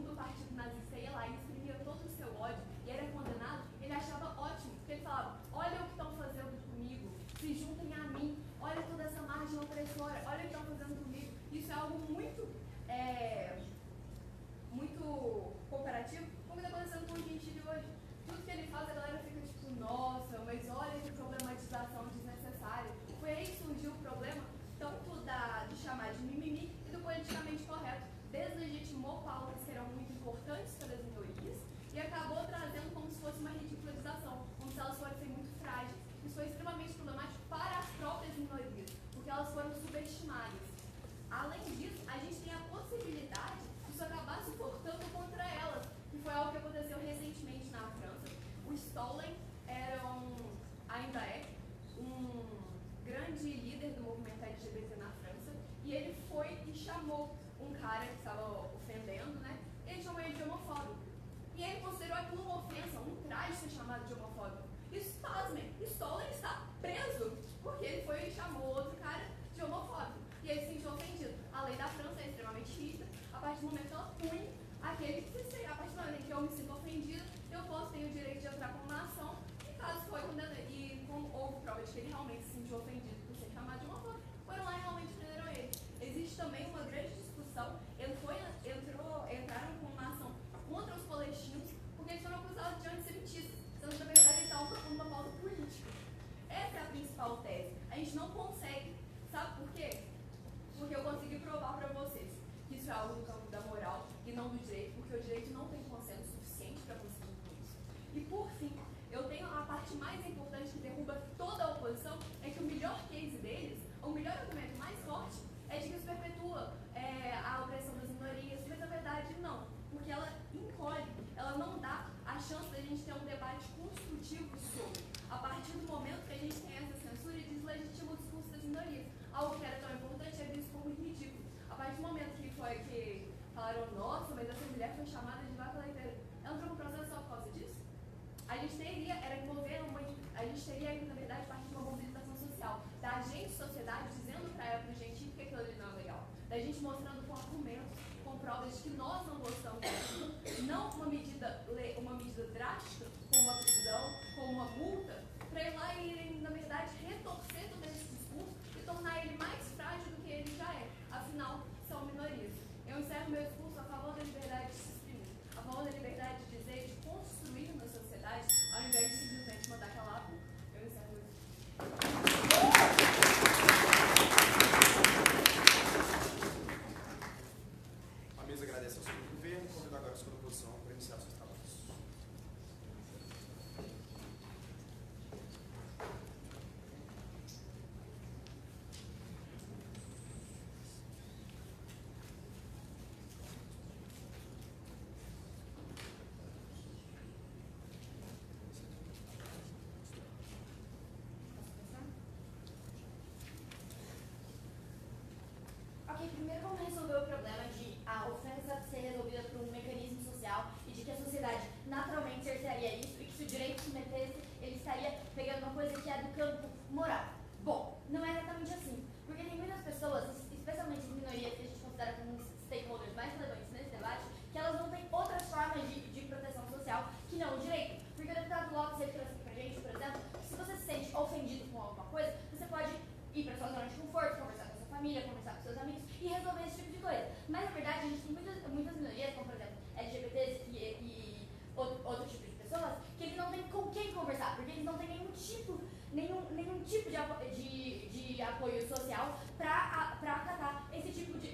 do partido nazista ia lá e exprimia todo o seu ódio e era condenado, ele achava ótimo, porque ele falava: olha o que estão fazendo comigo, se juntem a mim, olha toda essa margem opressora, olha o que estão fazendo comigo. Isso é algo muito cooperativo, como está acontecendo com o Gentili hoje. Tudo que ele faz, a galera fica tipo: nossa, mas olha que problematização desnecessária. Foi aí que surgiu o problema, tanto de chamar de mimimi e do politicamente correto. Deslegitimou pautas que eram muito importantes para as minorias e acabou trazendo como se fosse uma ridicularização, como se elas fossem muito frágeis. Isso foi extremamente problemático para as próprias minorias, porque elas foram subestimadas. Além disso, a gente tem a possibilidade de isso acabar se portando contra elas, que foi algo que aconteceu recentemente na França. O Stollen ainda é um grande líder do movimento LGBT na França, e ele foi e chamou um cara que estava ofendendo, né? Ele chamou ele de homofóbico. E ele considerou aquilo uma ofensa, um traje ser chamado de homofóbico. Isso, pasmem, Stollen está preso porque ele foi e chamou outro cara de homofóbico. E ele se sentiu ofendido. A lei da França é extremamente rígida. A partir do momento que ela pune aquele que se a partir do momento que eu me sinto ofendido, eu tenho o direito de entrar com uma ação. E caso foi condenado, e houve prova de que ele realmente se sentiu ofendido por ser chamado de homofóbico, foram lá e realmente prenderam ele. Existe também uma grande discussão. Entraram com uma ação contra os palestinos porque eles foram acusados de antissemitismo, sendo que na verdade eles estavam propondo uma pauta política. Essa é a principal tese. A gente não consegue. Sabe por quê? Porque eu consegui provar para vocês que isso é algo do campo da moral e não do direito, porque o direito não tem consenso suficiente para conseguir com isso. E por fim, eu tenho a parte mais importante que derruba toda a oposição, é que o melhor case deles, o melhor argumento mais forte, é de que isso perpetua a opressão das minorias, mas na verdade não, porque ela encolhe, ela não dá a chance da gente ter um debate construtivo sobre. A partir do momento que a gente tem essa censura e deslegitima o discurso das minorias, algo que era tão importante é visto como ridículo. A partir do momento que falaram: nossa, mas essa mulher foi chamada de vaca leiteira, ela entrou no processo só por causa disso? A gente teria, na verdade, partir de uma mobilização social, da gente, sociedade, dizendo para ela, pro Gentili, que aquilo ali não é legal. Da gente mostrando com argumentos, com provas de que nós não gostamos daquilo, não uma medida drástica, como uma prisão, como uma multa, para ir lá e, na verdade, retorcer todo esse discurso e tornar ele mais frágil do que ele já é. Afinal, são minorias. Eu encerro meu discurso a favor da liberdade de se exprimir, a favor da liberdade de dizer, de construir uma sociedade, ao invés de simplesmente mandar calar a boca. Eu encerro isso.
A mesa agradece ao senhor governo e convido agora a sua oposição para iniciar seus trabalhos.
Ok, primeiro vamos resolver o problema de a ofensa ser resolvida por um mecanismo social e de que a sociedade naturalmente cercearia isso e que se o direito se metesse, ele estaria pegando uma coisa que é do campo moral. Bom, não é exatamente assim, porque tem muitas pessoas, especialmente as minorias que a gente considera como os stakeholders mais relevantes nesse debate, que elas não têm outras formas de proteção social que não o direito. Porque o deputado Lopes ele trouxe pra gente, por exemplo, que se você se sente ofendido com alguma coisa, você pode ir para sua zona de conforto, conversar com a sua família, conversar com seus amigos e resolver esse tipo de coisa. Mas na verdade a gente tem muitas minorias, como por exemplo LGBTs e outro tipo de pessoas, que eles não têm com quem conversar, porque eles não têm nenhum tipo de apoio social para acatar esse tipo de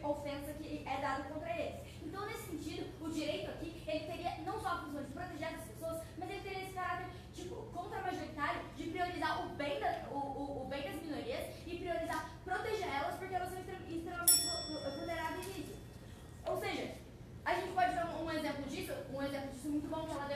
ofensa que é dado contra eles. Então, nesse sentido, o direito aqui, ele teria não só a função de proteger essas pessoas, mas ele teria esse caráter contra-majoritário de priorizar o bem das minorias e priorizar proteger elas porque elas são extremamente vulneráveis nisso. Ou seja, a gente pode ver um exemplo disso muito bom que ela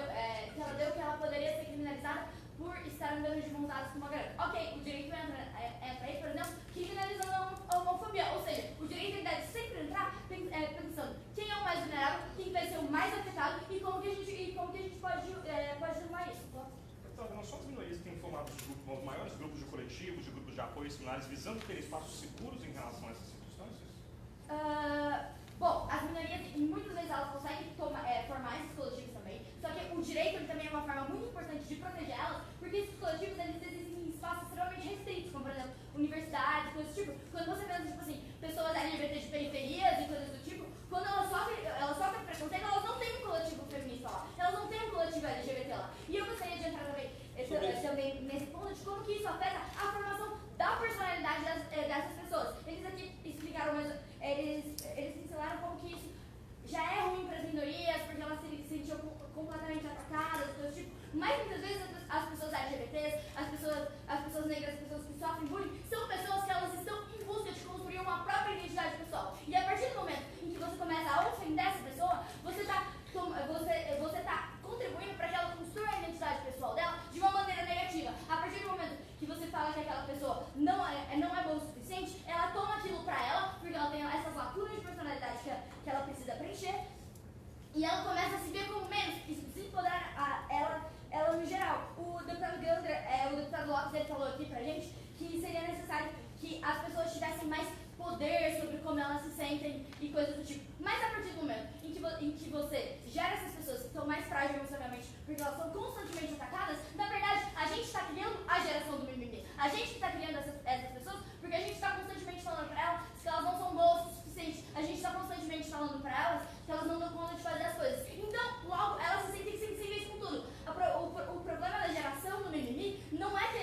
deu que ela poderia ser criminalizada por estar andando de mãos dadas com uma garota. Ok, o direito entra aí, por exemplo, criminalizando a homofobia. Ou seja, o direito ele deve sempre entrar pensando quem é o mais vulnerável, quem vai ser o mais afetado e como que a gente pode tomar isso.
Então, não são as minorias que têm formado os maiores grupos de coletivos, de grupos de apoio similares, visando ter espaços seguros em relação a essas circunstâncias?
Bom, as minorias, muitas vezes elas conseguem formar esses coletivos também, só que o direito ele também é uma forma muito importante de proteger elas, porque esses coletivos eles existem em espaços extremamente restritos, como por exemplo, universidades, coisas do tipo. Quando você pensa, tipo assim, pessoas LGBT de periferias e coisas do tipo, quando elas sofrem preconceito, elas não têm um coletivo feminista lá, elas não têm um coletivo LGBT lá. E eu gostaria de entrar também nesse ponto de como que isso afeta a formação da personalidade dessas pessoas. Eles aqui explicaram, mas eles ensinaram como que isso já é ruim para as minorias, porque elas se sentiam completamente atacadas, coisas do tipo. Mas muitas vezes as pessoas LGBTs, as pessoas negras, as pessoas que sofrem bullying, são pessoas que elas estão em busca de construir uma própria identidade pessoal. E a partir do momento em que você começa a ofender essa pessoa, você está contribuindo para que ela construa a identidade pessoal dela de uma maneira negativa. A partir do momento que você fala que aquela pessoa não é boa o suficiente, ela toma aquilo para ela, porque ela tem essas lacunas de personalidade que ela precisa preencher, e ela começa a se ver como menos, e se empoderar ela no geral. O deputado Gandra, o deputado Lopes, ele falou aqui pra gente que seria necessário que as pessoas tivessem mais poder sobre como elas se sentem e coisas do tipo. Mas a partir do momento em que você gera essas pessoas que estão mais frágeis emocionalmente, porque elas são constantemente atacadas, na verdade, a gente está criando a geração do mimimi. A gente está criando essas pessoas porque a gente está constantemente falando para elas que elas não são boas o suficiente. A gente está constantemente falando para elas que elas não dão conta de fazer as coisas. Então, logo, elas se sentem sensíveis com tudo. O problema da geração do mimimi não é que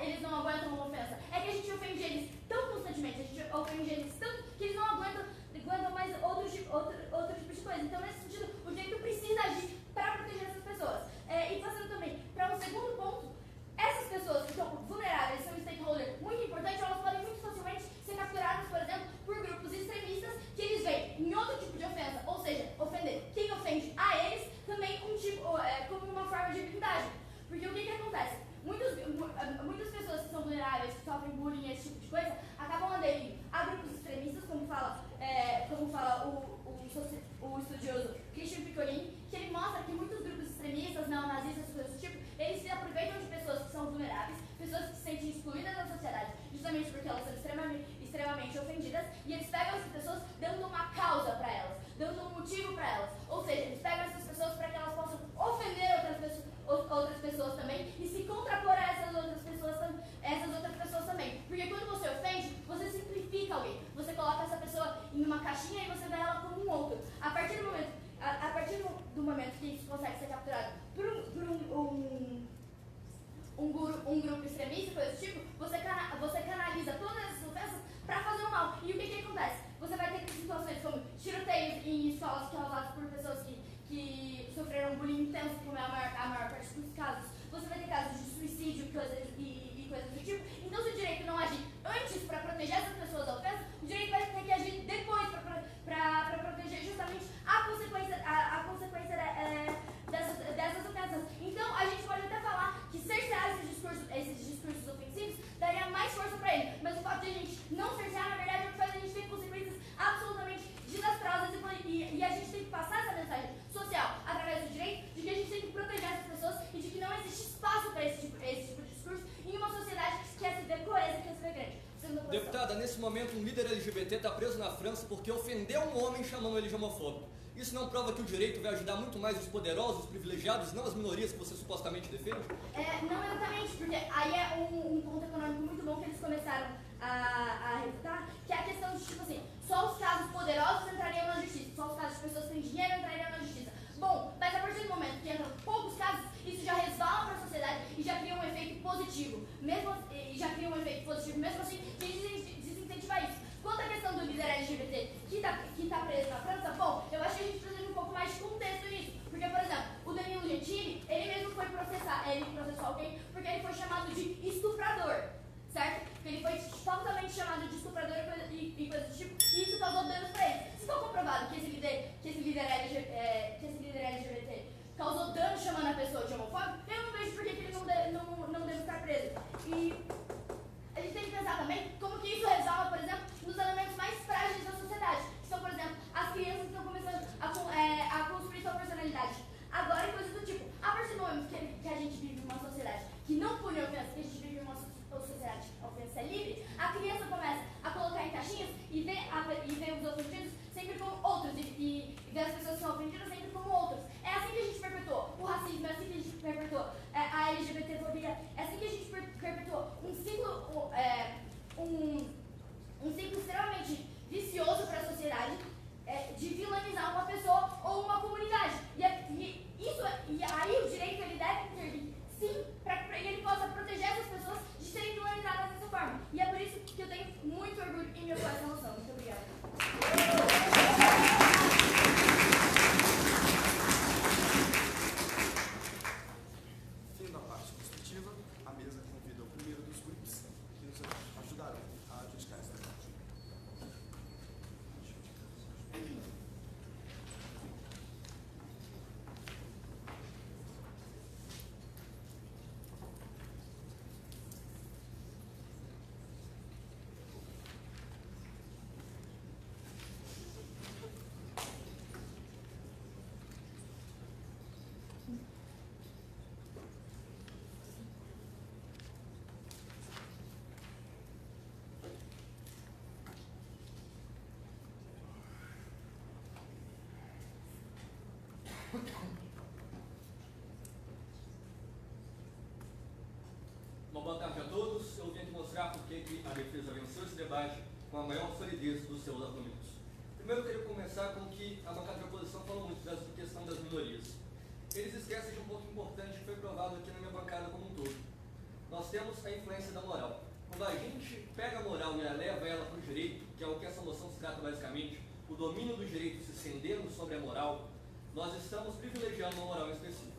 eles não aguentam uma ofensa, é que a gente ofende eles tão constantemente, a gente ofende eles tanto que eles não aguentam mais outro tipo de coisa. Então, nesse sentido, o direito precisa agir para proteger essas pessoas. E passando também para um segundo ponto, essas pessoas que estão vulneráveis, são um stakeholder muito importante, elas podem muito facilmente ser capturadas, por exemplo, por grupos extremistas que eles veem em outro tipo de ofensa, ou seja, ofender quem ofende a eles também como uma forma de blindagem. Porque o que acontece? Muitas pessoas que são vulneráveis, que sofrem bullying, esse tipo de coisa, acabam aderindo a grupos extremistas, como fala o estudioso Christian Picorin, que ele mostra que muitos grupos extremistas, neonazistas, coisas do tipo, eles se aproveitam de pessoas que são vulneráveis, pessoas que se sentem excluídas da sociedade, justamente porque elas são extremamente ofendidas, e eles pegam essas pessoas dando uma causa para elas, dando um motivo para elas. Ou seja, eles pegam essas pessoas para que elas possam ofender outras pessoas também e se contrapor a essas outras pessoas também. Porque quando você ofende, você simplifica alguém. Você coloca essa pessoa em uma caixinha e você vai ela momento que isso consegue ser capturado por um grupo extremista, coisa do tipo, você canaliza todas essas ofensas para fazer o mal. E o que acontece? Você vai ter situações como tiroteios em escolas causadas por pessoas que sofreram bullying intenso, como é a maior parte dos casos. Você vai ter casos de suicídio e coisas do tipo. Então, se o direito não agir antes para proteger essas pessoas da ofensa, o direito vai ter que agir depois para proteger justamente a consequência dessas ofensas. Então, a gente pode até falar que cercear esses discursos ofensivos daria mais força para ele. Mas o fato de a gente não cercear, na verdade, é o que faz a gente ter consequências absolutamente desastrosas. E a gente tem que passar essa mensagem social através do direito de que a gente tem que proteger essas pessoas e de que não existe espaço para esse tipo de discurso em uma sociedade que quer se ver coesa, que quer se ver grande.
Deputada, nesse momento um líder LGBT está preso na França porque ofendeu um homem chamando ele de homofóbico. Isso não prova que o direito vai ajudar muito mais os poderosos, os privilegiados, não as minorias que você supostamente defende?
Não exatamente, porque aí é um ponto econômico muito bom que eles começaram a refutar, que é a questão de, tipo assim, só os casos poderosos entrariam na justiça, só os casos de pessoas que têm dinheiro entrariam na justiça. Bom, mas a partir do momento que entram poucos casos, isso já resvala para a sociedade e já cria um efeito positivo. Mesmo assim, que desincentivar isso. Quanto à questão do líder LGBT que tá preso na França, bom, eu acho que a gente precisa de um pouco mais de contexto nisso. Porque, por exemplo, o Danilo Gentili, ele mesmo foi processou alguém porque ele foi chamado de estuprador, certo? Porque ele foi totalmente chamado de estuprador e coisas do tipo, e isso causou danos pra ele. Se for comprovado que esse líder LGBT causou dano chamando a pessoa de homofóbico, eu não vejo por que ele não deve estar preso. E a gente tem que pensar também como que isso resvala, por exemplo, nos elementos mais frágeis da sociedade, que são, por exemplo, as crianças que estão começando a construir sua personalidade agora e coisas do tipo. A partir do momento que a gente vive uma sociedade que não pune ofensa, que a gente vive uma sociedade que a ofensa é livre, a criança começa a colocar em caixinhas e vê os ofendidos sempre como outros e vê as pessoas que são ofendidas sempre como outros. É assim que a gente perpetuou o racismo, é assim que a gente perpetuou a LGBTfobia, é assim que a gente perpetuou um ciclo extremamente vicioso para a sociedade de vilanizar uma pessoa ou uma comunidade. E aí o direito ele deve intervir, sim, para que ele possa proteger essas pessoas de serem vilanizadas dessa forma. E é por isso que eu tenho muito orgulho em meu coração noção. Muito obrigada.
Fim da parte construtiva, a mesa convida o primeiro dos grupos que nos ajudarão a adjudicar essa parte.
Uma boa tarde a todos. Eu vim aqui mostrar por que a defesa venceu esse debate com a maior solidez dos seus argumentos. Primeiro, eu queria começar com que a bancada de oposição falou muito da questão das minorias. Eles esquecem de um ponto importante que foi provado aqui na minha bancada como um todo. Nós temos a influência da moral. Quando a gente pega a moral e leva ela para o direito, que é o que essa moção se trata basicamente, o domínio do direito se estendendo sobre a moral, nós estamos privilegiando uma moral específica.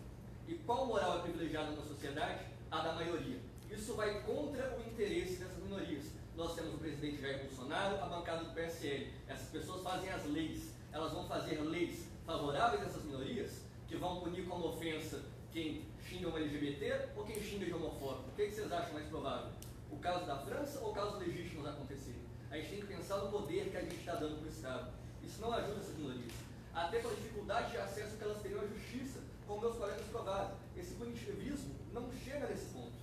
E qual moral é privilegiada na sociedade? A da maioria. Isso vai contra o interesse dessas minorias. Nós temos o presidente Jair Bolsonaro, a bancada do PSL. Essas pessoas fazem as leis. Elas vão fazer leis favoráveis a essas minorias, que vão punir como ofensa quem xinga um LGBT ou quem xinga de homofóbico. O que vocês acham mais provável? O caso da França ou casos legítimos acontecerem? A gente tem que pensar no poder que a gente está dando para o Estado. Isso não ajuda essas minorias. Até pela dificuldade de acesso que elas teriam à justiça, como meus colegas provaram. Esse punitivismo não chega nesse ponto.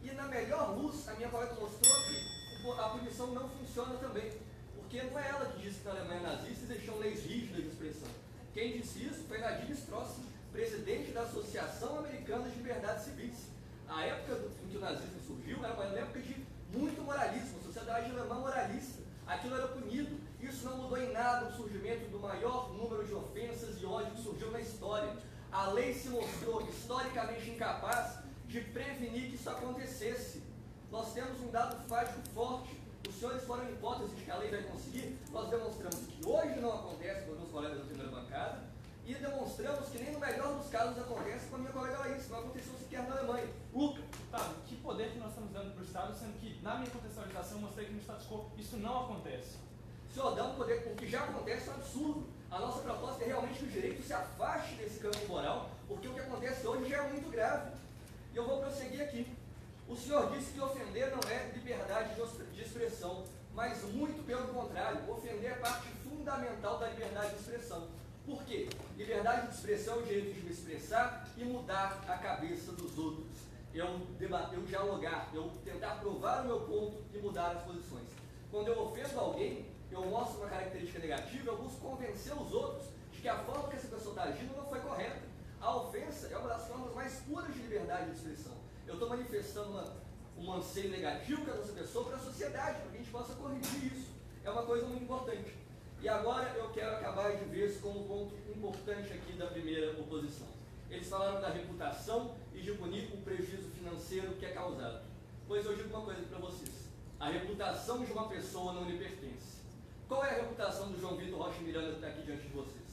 E na melhor luz, a minha colega mostrou que a punição não funciona também. Porque não é ela que disse que na Alemanha nazista existiam leis rígidas de expressão. Quem disse isso foi Nadir Strauss, presidente da Associação Americana de Liberdades Civis. A época em que o nazismo surgiu era uma época de muito moralismo, sociedade alemã moralista. Aquilo era punido. Isso não mudou em nada o surgimento do maior número de ofensas e ódio que surgiu na história. A lei se mostrou historicamente incapaz de prevenir que isso acontecesse. Nós temos um dado fático forte. Os senhores foram hipótese de que a lei vai conseguir. Nós demonstramos que hoje não acontece com os meus colegas da primeira bancada e demonstramos que nem no melhor dos casos acontece com a minha colega Laís. Não aconteceu sequer na Alemanha. Luca.
Tá, que poder que nós estamos dando para o Estado, sendo que na minha contextualização eu mostrei que no status quo isso não acontece.
Senhor, dando poder, o que já acontece é um absurdo. A nossa proposta é realmente que o direito se afaste desse campo moral, porque o que acontece hoje já é muito grave. E eu vou prosseguir aqui. O senhor disse que ofender não é liberdade de expressão, mas muito pelo contrário, ofender é parte fundamental da liberdade de expressão. Por quê? Liberdade de expressão é o direito de me expressar e mudar a cabeça dos outros. Eu debater, eu dialogar, eu tentar provar o meu ponto e mudar as posições. Quando eu ofendo alguém, eu mostro uma característica negativa, eu busco convencer os outros de que a forma que essa pessoa está agindo não foi correta. A ofensa é uma das formas mais puras de liberdade de expressão. Eu estou manifestando um anseio negativo para essa pessoa, para a sociedade, para que a gente possa corrigir isso. É uma coisa muito importante. E agora eu quero acabar de vez com um ponto importante aqui da primeira oposição. Eles falaram da reputação e de punir o prejuízo financeiro que é causado. Pois eu digo uma coisa para vocês. A reputação de uma pessoa não lhe pertence. Qual é a reputação do João Vitor Rocha Miranda que está aqui diante de vocês?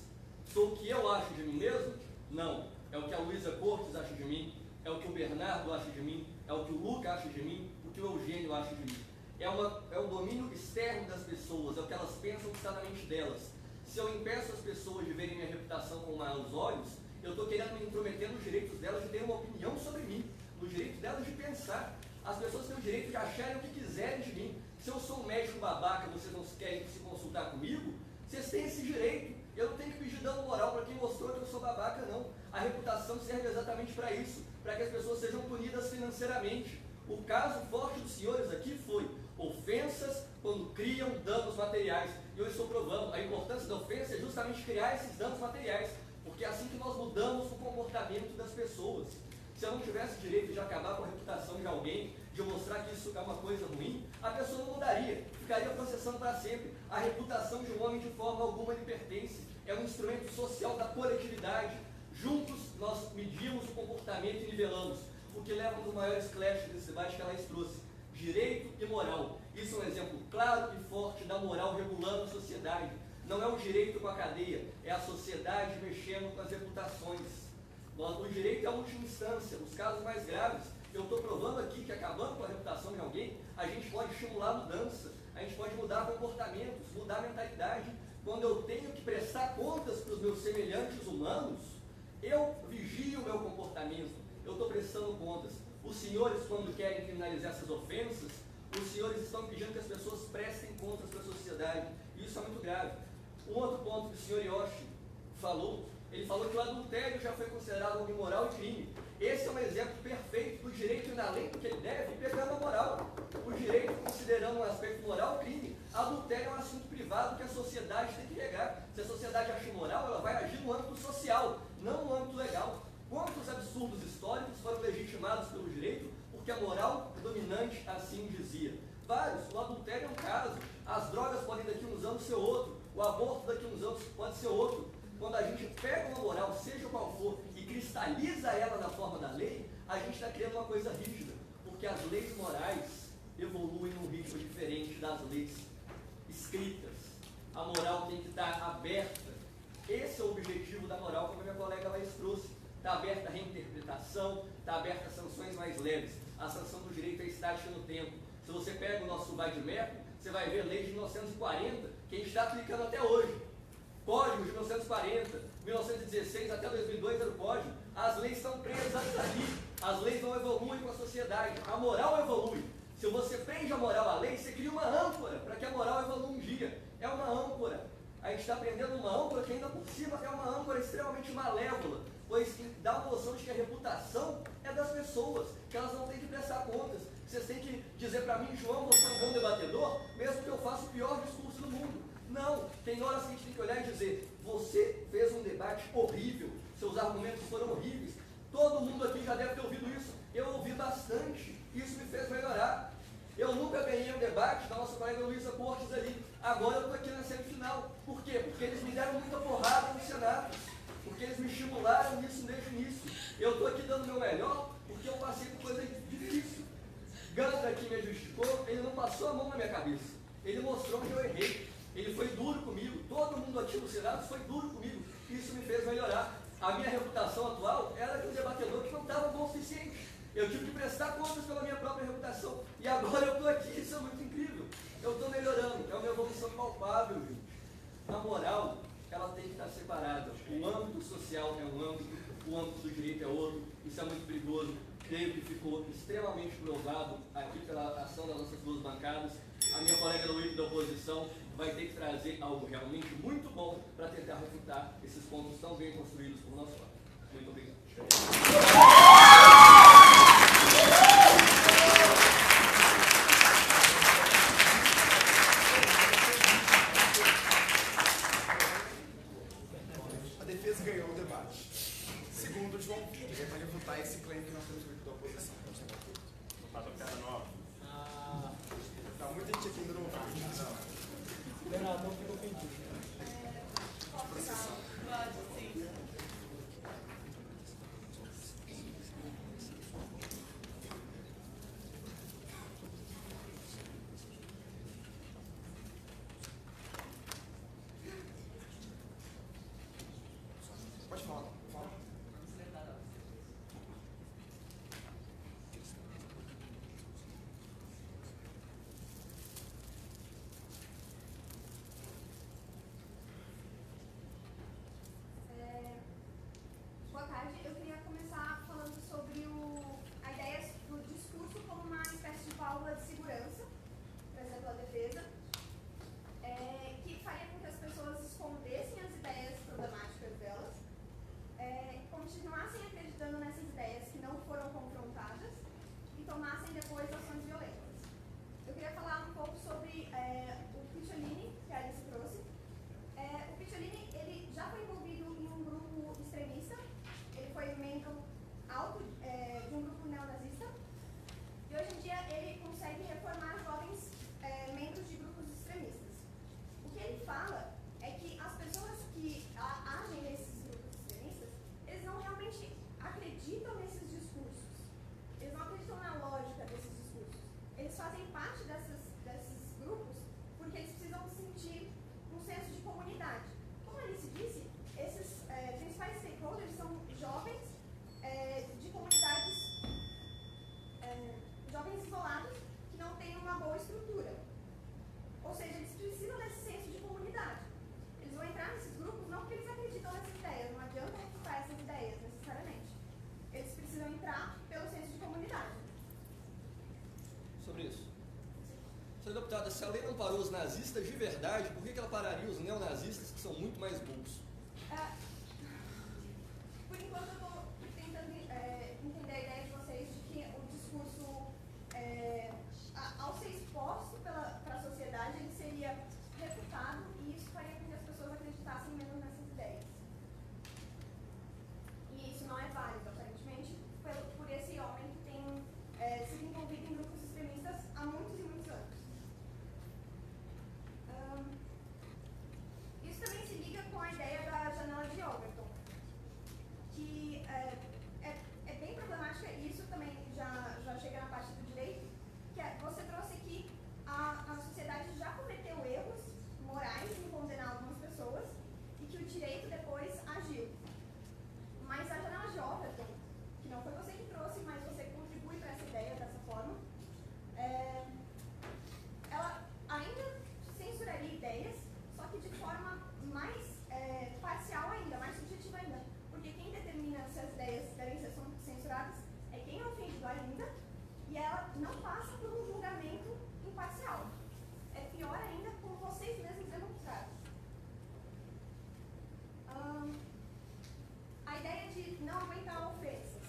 Sou o que eu acho de mim mesmo? Não. É o que a Luísa Cortes acha de mim, é o que o Bernardo acha de mim, é o que o Luca acha de mim, o que o Eugênio acha de mim. É o domínio externo das pessoas, é o que elas pensam que está na mente delas. Se eu impeço as pessoas de verem minha reputação com maus olhos, eu estou querendo me intrometer nos direitos delas de ter uma opinião sobre mim, nos direitos delas de pensar. As pessoas têm o direito de acharem o que quiserem de mim. Se eu sou um médico babaca e vocês não querem se consultar comigo, vocês têm esse direito. Eu não tenho que pedir dano moral para quem mostrou que eu sou babaca, não. A reputação serve exatamente para isso, para que as pessoas sejam punidas financeiramente. O caso forte dos senhores aqui foi ofensas quando criam danos materiais. E eu estou provando, a importância da ofensa é justamente criar esses danos materiais, porque é assim que nós mudamos o comportamento das pessoas. Se eu não tivesse direito de acabar com a reputação de alguém, de mostrar que isso é uma coisa ruim, a pessoa não mudaria, ficaria processando para sempre. A reputação de um homem de forma alguma lhe pertence, é um instrumento social da coletividade. Juntos nós medimos o comportamento e nivelamos, o que leva a um dos maiores clashes desse debate que a Laís trouxe: direito e moral. Isso é um exemplo claro e forte da moral regulando a sociedade. Não é o direito com a cadeia, é a sociedade mexendo com as reputações. O direito é a última instância, os casos mais graves. Eu estou provando aqui que acabando com a reputação de alguém, a gente pode estimular a mudança, a gente pode mudar comportamentos, mudar a mentalidade. Quando eu tenho que prestar contas para os meus semelhantes humanos, eu vigio o meu comportamento, eu estou prestando contas. Os senhores, quando querem criminalizar essas ofensas, os senhores estão pedindo que as pessoas prestem contas para a sociedade. E isso é muito grave. Um outro ponto que o senhor Yoshi falou, ele falou que o adultério já foi considerado algo imoral e crime. Esse é um exemplo perfeito do direito indo além do que ele deve, pegando a moral. O direito, considerando um aspecto moral, crime. Adultério é um assunto privado que a sociedade tem que regar. Se a sociedade acha imoral, ela vai agir no âmbito social, não no âmbito legal. Quantos absurdos históricos foram legitimados pelo direito porque a moral dominante assim dizia? Vários. O adultério é um caso. As drogas podem daqui a uns anos ser outro. O aborto daqui a uns anos pode ser outro. Quando a gente pega uma moral, seja qual for, e cristaliza ela na forma da lei, a gente está criando uma coisa rígida. Porque as leis morais evoluem num ritmo diferente das leis escritas. A moral tem que estar aberta. Esse é o objetivo da moral, como a minha colega Laís trouxe. Está aberta a reinterpretação, está aberta a sanções mais leves. A sanção do direito é estática no tempo. Se você pega o nosso Weidmerk, você vai ver lei de 1940, que a gente está aplicando até hoje. Código de 1940, 1916 até 2002 era o código. As leis estão presas ali. As leis não evoluem com a sociedade. A moral evolui. Se você prende a moral à lei, você cria uma âncora para que a moral evolua um dia. É uma âncora. A gente está aprendendo uma âncora que ainda por cima é uma âncora extremamente malévola, pois dá a noção de que a reputação é das pessoas, que elas não têm que prestar contas. Vocês têm que dizer para mim, João, você é um bom debatedor, mesmo que eu faça o pior discurso do mundo. Não, tem horas que a gente tem que olhar e dizer, você fez um debate horrível, seus argumentos foram horríveis. Todo mundo aqui já deve ter ouvido isso. Eu ouvi bastante, isso me fez melhorar. Eu nunca ganhei um debate da nossa colega Luísa Cortes ali. Agora eu estou aqui na semifinal. Por quê? Porque eles me deram muita porrada no Senado. Porque eles me estimularam nisso desde o início. Eu estou aqui dando o meu melhor porque eu passei por coisa difícil. Gandra aqui me justificou, ele não passou a mão na minha cabeça. Ele mostrou onde eu errei. Ele foi duro comigo. Todo mundo aqui no Senado foi duro comigo. Isso me fez melhorar. A minha reputação atual era de um debatedor que não estava bom o suficiente. Eu tive que prestar contas pela minha própria reputação. E agora eu estou aqui, isso é muito incrível. Eu estou melhorando, é uma evolução palpável, gente. A moral, ela tem que estar separada. O âmbito social é um âmbito, o âmbito do direito é outro. Isso é muito perigoso. Creio que ficou extremamente provado aqui pela ação das nossas duas bancadas. A minha colega do IP da oposição vai ter que trazer algo realmente muito bom para tentar refutar esses pontos tão bem construídos por nosso lado. Muito obrigado.
A defesa ganhou o debate. Segundo o João Vitor, é para refutar esse claim que nós temos feito da oposição.
Não faça piada nova.
Tá, muita gente aqui ainda não ouviu.
Leonardo, não fica ofendido.
Pode falar. Fala.
Boa tarde. Eu queria começar falando sobre a ideia do discurso como uma espécie de válvula de segurança, trazida pela defesa, que faria com que as pessoas escondessem as ideias problemáticas delas, continuassem acreditando nessas ideias que não foram confrontadas e tomassem depois ações violentas. Eu queria falar um pouco sobre o Picciolini, que a Alice trouxe. O Picciolini, ele já foi envolvido em um grupo extremista. Ele foi membro alto de um grupo neonazista. E hoje em dia ele consegue reformar jovens membros de grupos extremistas. O que ele fala é que as pessoas que agem nesses grupos extremistas, eles não realmente acreditam nesses discursos. Eles não acreditam na lógica desses discursos. Eles fazem parte desses grupos porque eles precisam sentir um senso de comunidade. Como a Alice disse, esses principais stakeholders são jovens de comunidades, jovens isolados que não têm uma boa estrutura. Ou seja, eles precisam desse senso de comunidade. Eles vão entrar nesses grupos não porque eles acreditam nessas ideias, não adianta refutar essas ideias necessariamente. Eles precisam entrar pelo senso de comunidade.
Sobre isso. Senhora deputada, se a lei não parou os nazistas de verdade, por que ela pararia os neonazistas, que são muito mais burros?
Por enquanto eu estou tentando entender a ideia de vocês de que o discurso, ao ser exposto para a sociedade, ele seria refutado e isso faria com que as pessoas acreditassem menos nessas ideias. E isso não é válido, aparentemente, por esse homem que tem sido envolvido em grupos extremistas há muitos e muitos anos. Isso também se liga com a ideia da janela de Overton, que é bem problemática, e isso também já chega na parte do direito, que você trouxe que a sociedade já cometeu erros morais em condenar algumas pessoas e que o direito depois agiu. Mas a janela de Overton, que não foi você que trouxe, mas você contribui para essa ideia dessa forma, ela ainda censuraria ideias, só que de forma mais parcial ainda, mais subjetiva ainda. Porque quem determina se as ideias devem ser censuradas é quem é ofendido ainda, e ela não passa por um julgamento imparcial. É pior ainda, como vocês mesmos demonstraram. A ideia de não aguentar ofensas.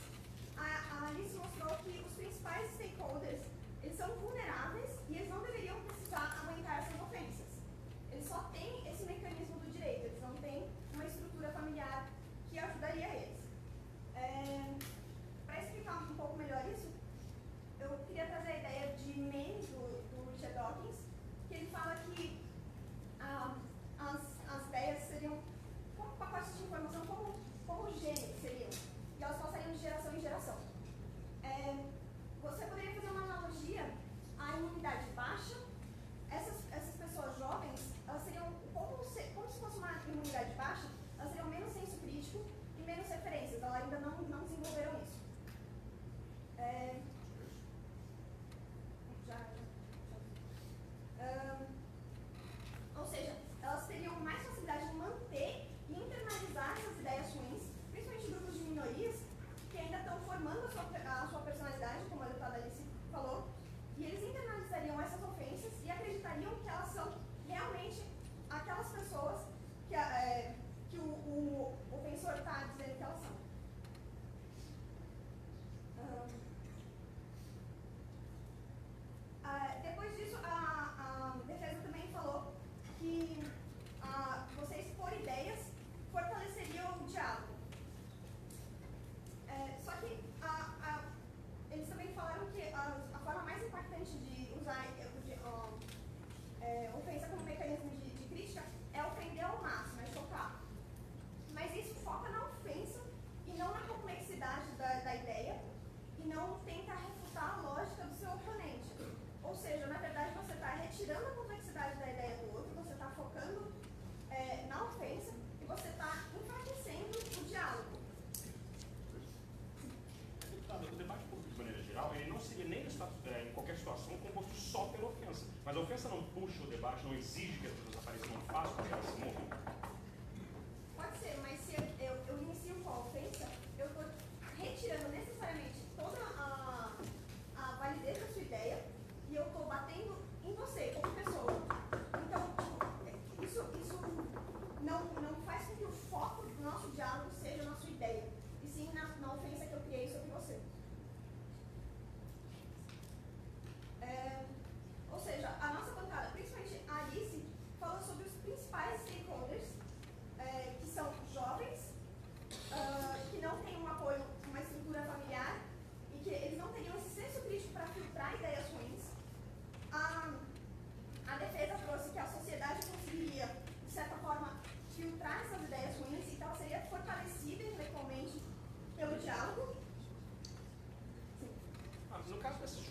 A Alice mostrou que os principais stakeholders, eles são vulneráveis e eles não deveriam precisar aguentar essas ofensas. Eles só têm esse mecanismo do direito, eles não têm uma estrutura familiar que ajudaria eles. Para explicar um pouco melhor isso, eu queria trazer a ideia de Manning, do Richard Dawkins, que ele fala que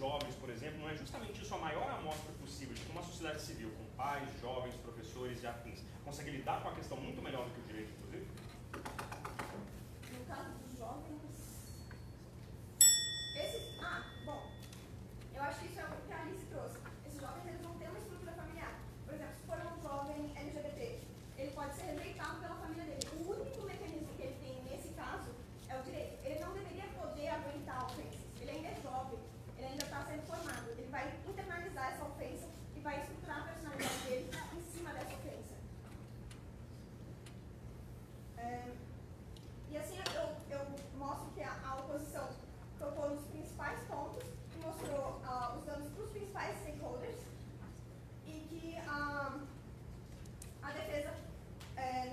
jovens, por exemplo, não é justamente isso a maior amostra possível de que uma sociedade civil, com pais, jovens, professores e afins, consegue lidar com a questão muito melhor do que o direito, inclusive?
No caso dos jovens... bom, eu acho que isso é o que a Alice trouxe. Esses jovens, eles não têm uma estrutura familiar. Por exemplo, se for um jovem LGBT, ele pode ser rejeitado pela família dele. O único mecanismo que ele tem nesse caso é o direito. Ele não deveria poder aguentar ofensas. Ele ainda é jovem, ele ainda está sendo formado. Ele vai internalizar essa ofensa e vai estruturar a personalidade dele em cima dessa ofensa. E assim eu mostro que a oposição propôs os principais pontos e mostrou os danos para os principais stakeholders e que a defesa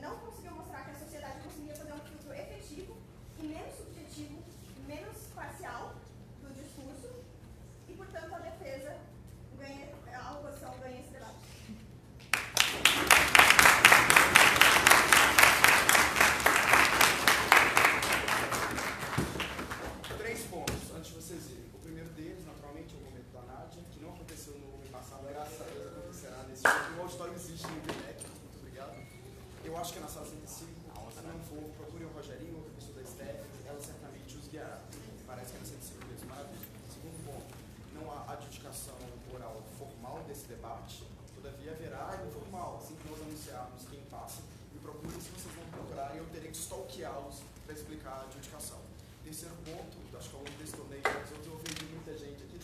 não conseguiu mostrar que a sociedade conseguia fazer um filtro efetivo e menos subjetivo, menos parcial do discurso e, portanto, a defesa ganha, a oposição ganha esse debate.
Três pontos, antes de vocês irem. O primeiro deles, naturalmente, é o momento da Nádia, que não aconteceu no ano passado, graças a Deus acontecerá nesse ano. O auditório existe no IBMEC, muito obrigado. Eu acho que é na sala 105, se não for, procure o Rogerinho, outra pessoa da STF, ela certamente os guiará. Parece que é na 105 mesmo, maravilha. Segundo ponto, não há adjudicação oral formal desse debate, todavia haverá informal, assim que nós anunciarmos quem passa, me procurem, se vocês vão procurar, eu terei que stalkeá-los para explicar a adjudicação. Terceiro ponto, acho que ao longo desse torneio, eu ouvi muita gente aqui,